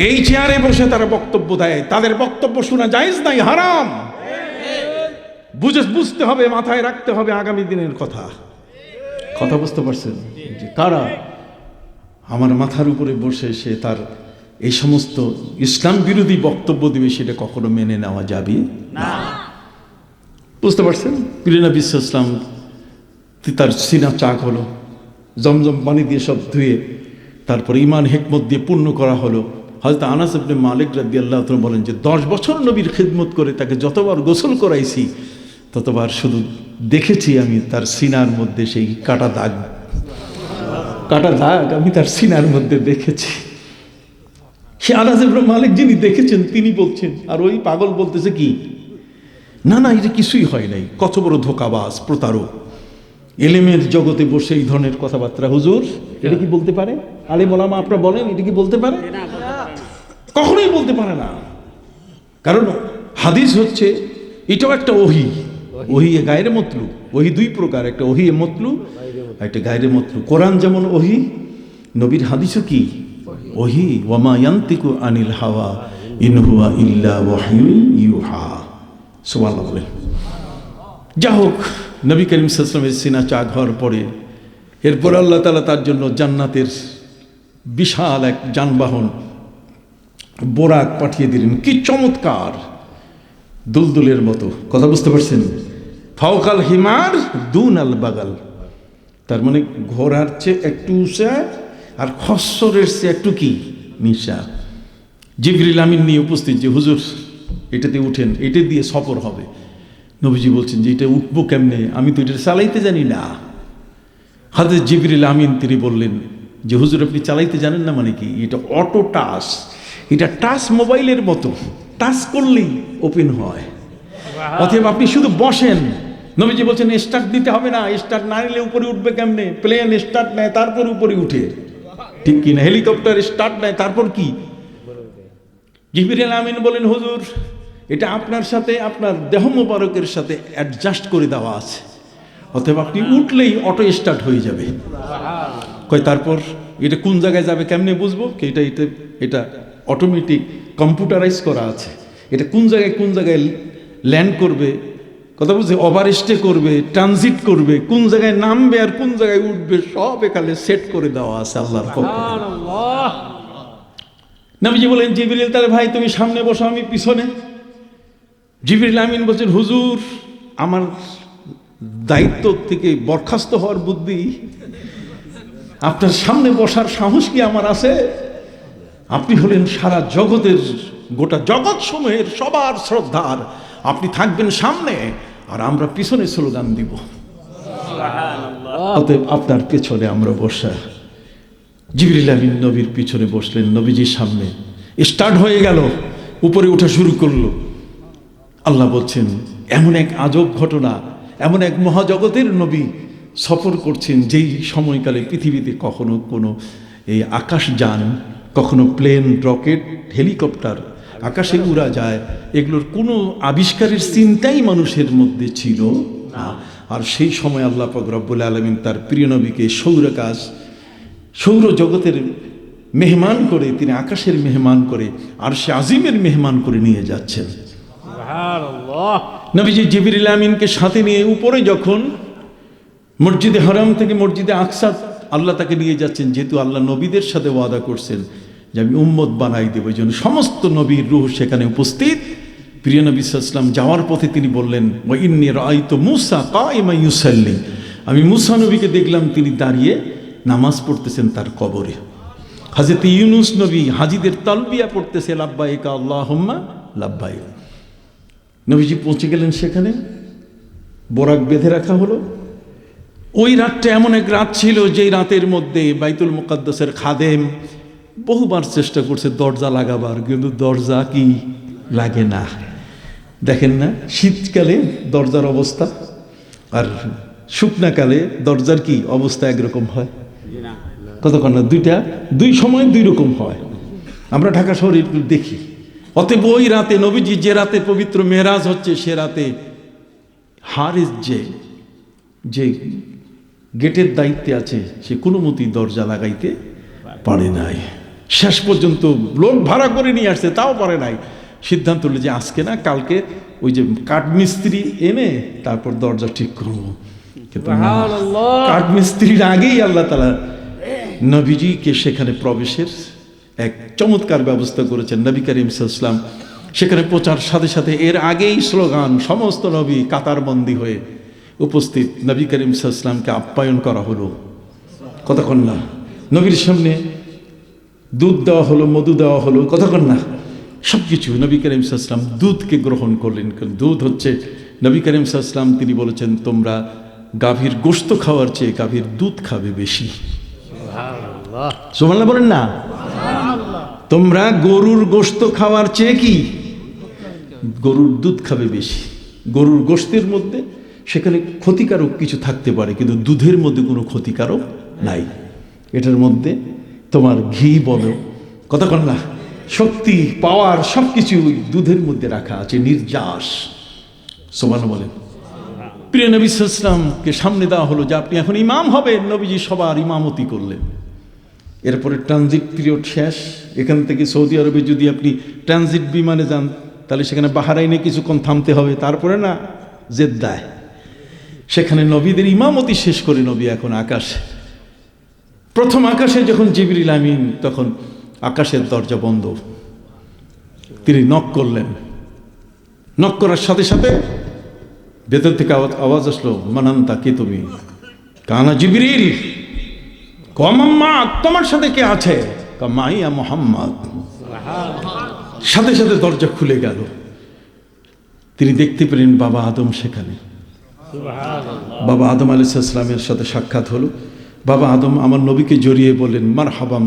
এই চেয়ারে বসে তারা বক্তব্য দেয়, তাদের বক্তব্য শোনা জায়েজ নাই, হারাম। বুঝতে হবে, মাথায় রাখতে হবে আগামী দিনের কথা। কথা বুঝতে পারছেন যে কারা আমার মাথার উপরে বসে সে তার এই সমস্ত ইসলাম বিরোধী বক্তব্য দিবে, সেটা কখনো মেনে নেওয়া যাবে না। বুঝতে পারছেন? প্রিয় নবী সাল্লাল্লাহু আলাইহি ওয়াসাল্লাম তার সিনা চাক হলো, জমজম পানি দিয়ে সব ধুয়ে তারপর ঈমান হিকমত দিয়ে পূর্ণ করা হলো। হযরত আনাস ইবনে মালিক রাদিয়াল্লাহু তাআলা বলেন যে 10 বছর নবীর খিদমত করে তাকে যতবার গোসল করাইছি ততবার শুধু দেখেছি আমি তার সিনার মধ্যে সেই কাটা দাগ আমি তার সিনার মধ্যে দেখেছি। সে আনাস ইবনে মালিক যিনি দেখেছেন তিনি বলছেন, আর ওই পাগল বলতেছে কি না না, এটা কিছুই হয় নাই। কত বড় ধোঁকাবাজ, প্রতারক। এলেমের জগতে বসে এই ধরনের কথাবার্তা, হুজুর এটা কি বলতে পারে? আলেম ওলামা আপনারা বলেন এটা কি বলতে পারে? কখনোই বলতে পারে না। কারণ হাদিস হচ্ছে এটাও একটা ওহী, ওহী এ গায়রে মতলু। ওহী দুই প্রকার, একটা ওহী এ মতলু, একটা গায়রে মতলু। কোরআন যেমন ওহী, নবীর হাদিসও কি ওহী। ওয়ামা ইয়ান্তিকু আনিল হাওয়া ইন হুয়া ইল্লা ওয়াহয়ুন ইউহা। সুবহানাল্লাহ বলেন। যা হোক, নবী করিম সাল্লাল্লাহু আলাইহি ওয়াসাল্লামের সিনা চাক হওয়ার পরে এরপর আল্লাহ তাআলা তার জন্য জান্নাতের বিশাল এক যানবাহন বোরাক পাঠিয়ে দিলেন। কি চমৎকার! দুলদুলের মতো, কথা বুঝতে পারছেন? ফাওকাল হিমার দুন আল বাগাল, তার মানে ঘোড়ার চেয়ে একটু উঁচা আর খচ্চরের চেয়ে একটু কি নিশা। জিবরিল আমিন নিয়ে উপস্থিত, যে হুজুর এটাতে উঠেন, এটা দিয়ে সফর হবে। নবীজি বলছেন যে এটা উঠবো কেমনে, আমি তো এটা চালাইতে জানি না। হযরত জিবরিল আমিন তিনি বললেন যে হুজুর আপনি চালাইতে জানেন না মানে কি, এটা অটো টাচ, এটা টাচ মোবাইলের মতো, টাচ করলেই ওপেন হয়, অতএব আপনি শুধু বসেন। নবীজি বলছেন স্টার্ট দিতে হবে না, স্টার্ট না নিলে উপরে উঠবে কেমনে? প্লেন স্টার্ট নেয় তারপর উপরে উঠে, ঠিক কিনা? হেলিকপ্টার স্টার্ট নেয় তারপর কি? জিবরিল আমিন বলেন হুজুর এটা আপনার সাথে, আপনার দেহ মোবারকের সাথে অ্যাডজাস্ট করে দেওয়া আছে, অতএব আপনি উঠলেই অটো স্টার্ট হয়ে যাবে। কয় তারপর এটা কোন জায়গায় যাবে কেমনে বুঝবো? এটা এটা এটা অটোমেটিক কম্পিউটারাইজ করা আছে, এটা কোন জায়গায় ল্যান্ড করবে, কথা বুঝছে, ওভার স্টে করবে, ট্রানজিট করবে, কোন জায়গায় নামবে আর কোন জায়গায় উঠবে সব এখানে সেট করে দেওয়া আছে আল্লাহর পক্ষ থেকে। সুবহানাল্লাহ। নবীজি বলেন জিবরিল তাহলে ভাই তুমি সামনে বসো, আমি পিছনে। জিবরিল আমিন বলছেন হুজুর আমার দায়িত্ব থেকে বরখাস্ত হওয়ার বুদ্ধি, আপনার সামনে বসার সাহস কি আমার আছে? আপনি হলেন সারা জগতের, গোটা জগৎ সমূহের সবার শ্রদ্ধার, আপনি থাকবেন সামনে আর আমরা পিছনে স্লোগান দিব, অতএব আপনার পেছনে আমরা বসা। জিবরিল আমিন নবীর পিছনে বসলেন, নবীজির সামনে স্টার্ট হয়ে গেল, উপরে ওঠা শুরু করলো। আল্লাহ বলছেন এমন এক আজব ঘটনা, এমন এক মহাজগতের নবী সফর করছেন যেই সময়কালে পৃথিবীতে কখনো কোনো এই আকাশযান, কখনো প্লেন, রকেট, হেলিকপ্টার আকাশে উড়া যায়, এগুলোর কোনো আবিষ্কারের চিন্তাই মানুষের মধ্যে ছিল না। আর সেই সময় আল্লাহ পাক রব্বুল আলামিন তার প্রিয় নবীকে সৌরাকাশ, সৌরজগতের মেহমান করে, তিনি আকাশের মেহমান করে আর সে আজিমের মেহমান করে নিয়ে যাচ্ছেন। সুবহানাল্লাহ। নবীজি জিবরিল আমিনকে সাথে নিয়ে উপরে যখন মসজিদে হারাম থেকে মসজিদে আকসা আল্লাহ তাকে নিয়ে যাচ্ছেন, যেহেতু আল্লাহ নবীদের সাথে ওয়াদা করছেন যে আমি উম্মত বানাই দেব, এই জন্য সমস্ত নবীর রূহ সেখানে উপস্থিত। প্রিয় নবী সাল্লাল্লাহু আলাইহি ওয়াসাল্লাম যাওয়ার পথে তিনি বললেন ওয়া ইন্নী রাআইতু মূসা কাইমান ইউসাল্লি, আমি মূসা নবীকে দেখলাম তিনি দাঁড়িয়ে নামাজ পড়তেছেন তার কবরে। হযরত ইউনূস নবী হাজীদের তালবিয়া পড়তেছে লাব্বাইকা আল্লাহুম্মা লাব্বাইক। নবীজি পৌঁছে গেলেন সেখানে, বোরাক বেঁধে রাখা হলো। ওই রাতটা এমন এক রাত ছিল যেই রাতের মধ্যে বাইতুল মুকাদ্দাসের খাদেম বহুবার চেষ্টা করছে দরজা লাগাবার, কিন্তু দরজা কি লাগে না। দেখেন না শীতকালে দরজার অবস্থা আর শুকনাকালে দরজার কি অবস্থা একরকম হয়, কতক্ষণ না, দুই সময় দুই রকম হয়। আমরা ঢাকা শহরে একটু দেখি। অতএব ওই রাতে নবীজি যে রাতে পবিত্র মেরাজ হচ্ছে, সে রাতে হারিস যে গেটের দায়িত্বে আছে সে কোনো মতেই দরজা লাগাইতে পারে নাই। শেষ পর্যন্ত লোক ভাড়া করে নিয়ে আসছে, তাও পারে নাই। সিদ্ধান্ত হলো যে আজকে না কালকে ওই যে কাঠমিস্ত্রি এনে তারপর দরজা ঠিক করবো। কিন্তু না, কাঠমিস্ত্রির আগেই আল্লাহ তাআলা নবীজিকে সেখানে প্রবেশের এক চমৎকার ব্যবস্থা করেছেন। নবী করিম সাল্লাল্লাহু আলাইহি ওয়াসাল্লাম সেখানে পৌঁছার সাথে সাথে এর আগেই স্লোগান, সমস্ত নবী কাতারবন্দি হয়ে উপস্থিত। নবী করিম সাল্লাল্লাহু আলাইহি ওয়াসাল্লামকে আপ্যায়ন করা হলো, কতক্ষণ না, নবীর সামনে দুধ দেওয়া হলো, মধু দেওয়া হলো, কতক্ষণ না, সব কিছু। নবী করিম সাল্লাল্লাহু আলাইহি ওয়াসাল্লাম দুধকে গ্রহণ করলেন। দুধ হচ্ছে, নবী করিম সাল্লাল্লাহু আলাইহি ওয়াসাল্লাম তিনি বলেছেন তোমরা গাভীর গোশত খাওয়ার চেয়ে গাভীর দুধ খাবে বেশি। সুবহানাল্লাহ। সুবহানাল্লাহ বলেন না। তোমরা গরুর গোশত খাওয়ার চেয়ে কি গরুর দুধ খাবে বেশি। গরুর গোশতের মধ্যে সেখানে ক্ষতিকারক কিছু থাকতে পারে, কিন্তু দুধের মধ্যে কোনো ক্ষতিকারক নাই। এটার মধ্যে তোমার ঘি বলো, কতক্ষণ না, শক্তি, পাওয়ার সব কিছু দুধের মধ্যে রাখা আছে, নির্যাস। সুবহানাল্লাহ বলেন। প্রিয় নবী সাল্লাল্লাহু আলাইহি ওয়াসাল্লামকে সামনে দেওয়া হলো যে আপনি এখন ইমাম হবেন। নবীজি সবার ইমামতি করলেন। এরপরে ট্রানজিট পিরিয়ড শেষ। এখান থেকে সৌদি আরবে যদি আপনি ট্রানজিট বিমানে যান তাহলে সেখানে বাহরাইনে কিছুক্ষণ থামতে হবে, তারপরে না জেদ্দায়। সেখানে নবীদের ইমামতি শেষ করে নবী এখন আকাশে। প্রথম আকাশে যখন জিবরিল আমিন, তখন আকাশের দরজা বন্ধ। তিনি নক করলেন, নক করার সাথে সাথে ভেতর থেকে আওয়াজ আসলো, মানান্তা, কে তুমি? কানা জিবরিল। কমাম্মা, তোমার সাথে কে আছে? মাইয়া মোহাম্মদ। সাথে সাথে দরজা খুলে গেল, তিনি দেখতে পেলেন বাবা আদম সেখানে। বাবা আদম আলাইহিস সালামের সাথে সাক্ষাৎ হলো। বাবা আদম আমার নবীকে জড়িয়ে বললেন, মারহাবাম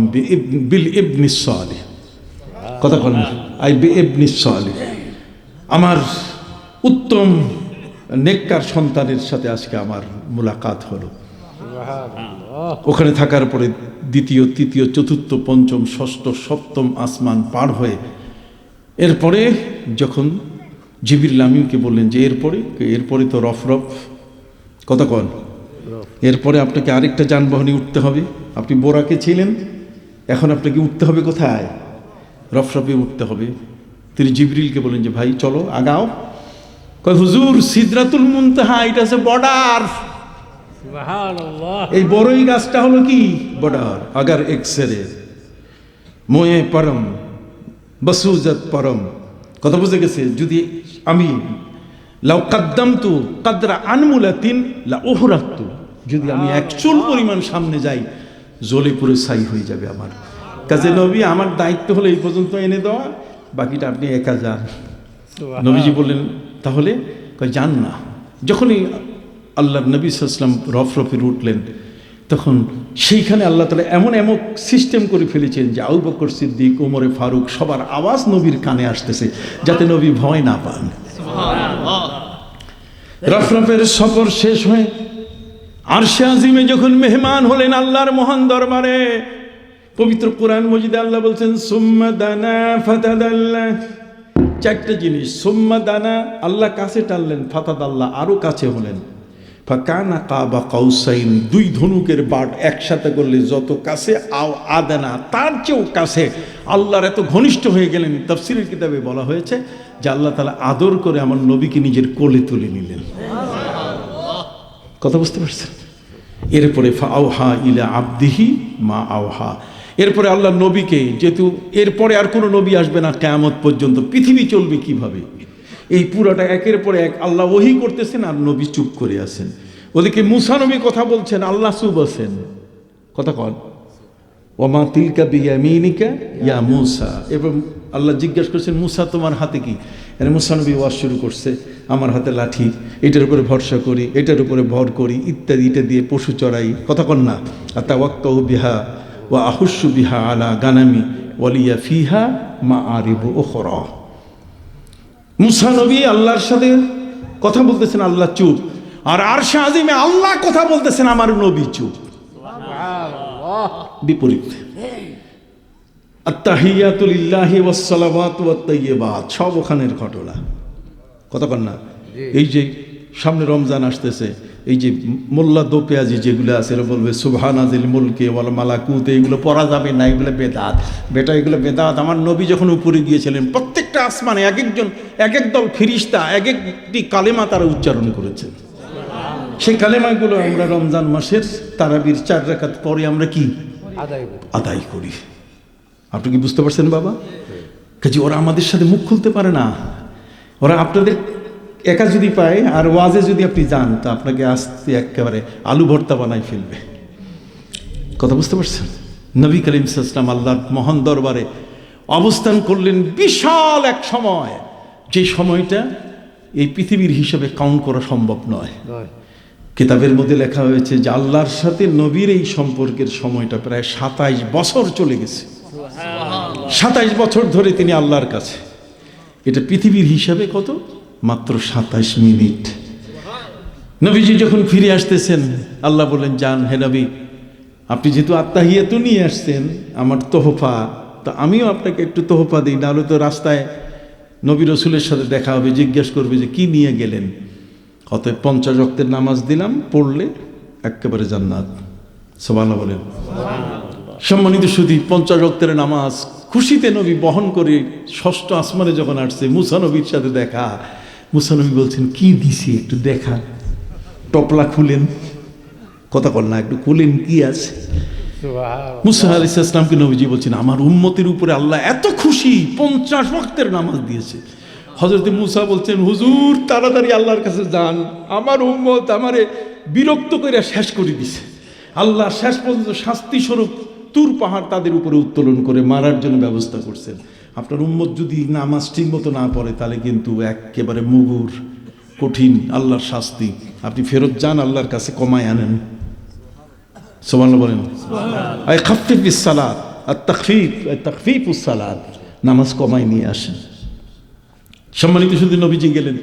বিল ইবনিস সালিহ। কথা বলেন, আই বি ইবনিস সালিহ, আমার উত্তম নেককার সন্তানের সাথে আজকে আমার মুলাকাত হলো। ওখানে থাকার পরে দ্বিতীয়, তৃতীয়, চতুর্থ, পঞ্চম, ষষ্ঠ, সপ্তম আসমান পার হয়ে এরপরে যখন জিবরিল আমিনকে বললেন যে এরপরে তো রফরফ। কথা কন, এরপরে আপনাকে আরেকটা যানবাহনে উঠতে হবে। আপনি বোরাকে ছিলেন, এখন আপনাকে উঠতে হবে কোথায়? রফরফে উঠতে হবে। তিনি জিবরিলকে বলেন যে ভাই চলো আগাও। কয় হুজুর, সিদরাতুল মুনতাহা এটা হচ্ছে বর্ডার। এই বড়ই গাছটা হলো কি? বর্ডার। আগার এক্সরে মোয়ে পরম বসুজত পরম। কথা বুঝে গেছে? যদি আমি লাউ কাদ্দামতু কাদরা আনমুলাতিন লা উহরাতু, যদি আমি এক চুল পরিমাণ সামনে যাই, জ্বলে পুরো ছাই হয়ে যাবে আমার। কাজে নবী, আমার দায়িত্ব হলো এই পর্যন্ত এনে দেওয়া, বাকিটা আপনি একা যান। নবীজি বললেন তাহলে? কয় যান না। যখনই আল্লাহর নবী সাল্লাল্লাহু আলাইহি ওয়াসাল্লাম রফরফে উঠলেন, তখন সেইখানে আল্লাহ তাআলা এমন সিস্টেম করে ফেলেছেন যে আবু বকর সিদ্দিক, ওমরে ফারুক সবার আওয়াজ নবীর কানে আসতেছে, যাতে নবী ভয় না পান। রফরফের সফর শেষ হয়ে আরশে আজিমে যখন মেহমান হলেন আল্লাহর মহান দরবারে, পবিত্র কোরআন মজিদে আল্লাহ বলছেন সুম্মা দানা ফাতাদাল্লা। চারটা জিনিস। সুম্মা দানা, আল্লাহ কাছে টানলেন। ফাতাদাল্লা, আরো কাছে হলেন। ফাকানা কাবা কাউসাইন, দুই ধনুকের বাট একসাথে করলে যত কাছে, আও আদানা, তার চেয়েও কাছে। আল্লাহর এত ঘনিষ্ঠ হয়ে গেলেন, তাফসীরের কিতাবে বলা হয়েছে যে আল্লাহ তাআলা আদর করে আমার নবীকে নিজের কোলে তুলে নিলেন। কথা বুঝতে পারছেন? এরপরে ফাআওহা ইলা আবদিহি মা আওহা। এরপরে আল্লাহ নবীকে, যেহেতু এরপরে আর কোনো নবী আসবে না কিয়ামত পর্যন্ত, পৃথিবী চলবে কিভাবে, এই পুরোটা একের পরে এক আল্লাহ ওহী করতেছেন আর নবী চুপ করে আছেন। ওদিকে মুসা নবী কথা বলছেন, আল্লাহ চুপ আছেন। কথা কন, ওমা তিলকা বিয়ামিনিকা ইয়া মুসা। এবং আল্লাহ জিজ্ঞাসা করছেন, মুসা তোমার হাতে কি? এর মুসা নবী ওয়াজ শুরু করছে, আমার হাতে লাঠি, এটার উপরে ভরসা করি, এটার উপরে ভর করি, ইত্যাদি, এটা দিয়ে পশু চড়াই। কথা কন না? আতাওয়াক্কাউ বিহা ওয়া আহুসু বিহা আলা গানামি ওয়ালিয়া ফিহা মাআরিবু উখরা। মুসা নবী আল্লাহর সাথে কথা বলতেছেন, আল্লাহ চুপ। আর আরশে আজিমে আল্লাহ কথা বলতেছেন, আমার নবী চুপ। বিপরীত। আত্তাহিয়াতু লিল্লাহি ওয়াস সালাওয়াতু ওয়াত তাইয়্যিবাত, সব ওখানের ঘটনা। কথা কন না? এই যে সামনে রমজান আসতেছে, এই যে মোল্লা দো পেঁয়াজি যেগুলো আছে, এরা বলবে সুবহানাজিল মুলকে ওয়াল মালাকুত, এইগুলো পড়া যাবে না, এগুলো বেদাত। বেটা, এগুলো বেদাত। আমার নবী যখন উপরে গিয়েছিলেন, প্রত্যেকটা আসমানে এক একজন, এক এক দল ফিরিস্তা এক একটি কালেমা তারা উচ্চারণ করেছেন। সেই কালেমাগুলো আমরা রমজান মাসের তারাবির 4 রাকাত পরে আমরা কি আদায় করি। আপনি কি বুঝতে পারছেন বাবা? কাজে ওরা আমাদের সাথে মুখ খুলতে পারে না। ওরা আপনাদের একা যদি পায় আর ওয়াজে যদি আপনি যান, তা আপনাকে আসতে একেবারে আলু ভর্তা বানাই ফেলবে। কথা বুঝতে পারছেন? নবী করিম সাল্লাল্লাহু আলাইহি ওয়াসাল্লাম আল্লাহর মহান দরবারে অবস্থান করলেন বিশাল এক সময়, যে সময়টা এই পৃথিবীর হিসেবে কাউন্ট করা সম্ভব নয়। কিতাবের মধ্যে লেখা হয়েছে যে আল্লাহর সাথে নবীর এই সম্পর্কের সময়টা প্রায় 27 বছর চলে গেছে। 27 বছর ধরে তিনি আল্লাহর কাছে। এটা পৃথিবীর হিসাবে কত? মাত্র 27 মিনিট। নবীজি যখন ফিরে আসতেছেন, আল্লাহ বলেন, যান হে নবী, আপনি যেহেতু আত্তাহিয়াতু নিয়ে আসছেন, আমার তোহফা, তো আমিও আপনাকে একটু তোহফা দিই, নাহলে তো রাস্তায় নবী রসুলের সাথে দেখা হবে, জিজ্ঞেস করবে যে কি নিয়ে গেলেন। অতএব 50 ওয়াক্তের নামাজ দিলাম, পড়লে একেবারে জান্নাত। সুবহানাল্লাহ বলেন। সম্মানিত সুধী, 50 ওয়াক্তের নামাজ খুশিতে নবী বহন করে 6ষ্ঠ আসমানে যখন আসছে, মুসা নবীর সাথে দেখা। মুসা নবী বলছেন, কি দিছি একটু দেখা, টপলা খুলেন। কথা বল না, একটু খুলেন, কি আছে। মুসা আলাইহিস সালামকে নবীজি বলছেন, আমার উম্মতের উপরে আল্লাহ এত খুশি, 50 ওয়াক্তের নামাজ দিয়েছে। হযরত মূসা বলছেন, হুজুর তাড়াতাড়ি আল্লাহর কাছে যান, আমার উম্মত আমারে বিরক্ত করে শেষ করে দিছে। আল্লাহ শেষ পর্যন্ত শাস্তি স্বরূপ তুর পাহাড় তাদের উপরে উত্তোলন করে মারার জন্য ব্যবস্থা করছেন। আপনার উম্মত যদি নামাজ ঠিক মতো না পড়ে তাহলে কিন্তু একেবারে মুগুর, কঠিন আল্লাহর শাস্তি। আপনি ফেরত যান, আল্লাহর কাছে কমায় আনেন। সুবহানাল্লাহ বলেন। আই খাফিফ বিস সালাত, আর তাখফিফুস সালাত, নামাজ কমায় নিয়ে আসেন। সম্মানিত শুধু নবীজি গেলেন,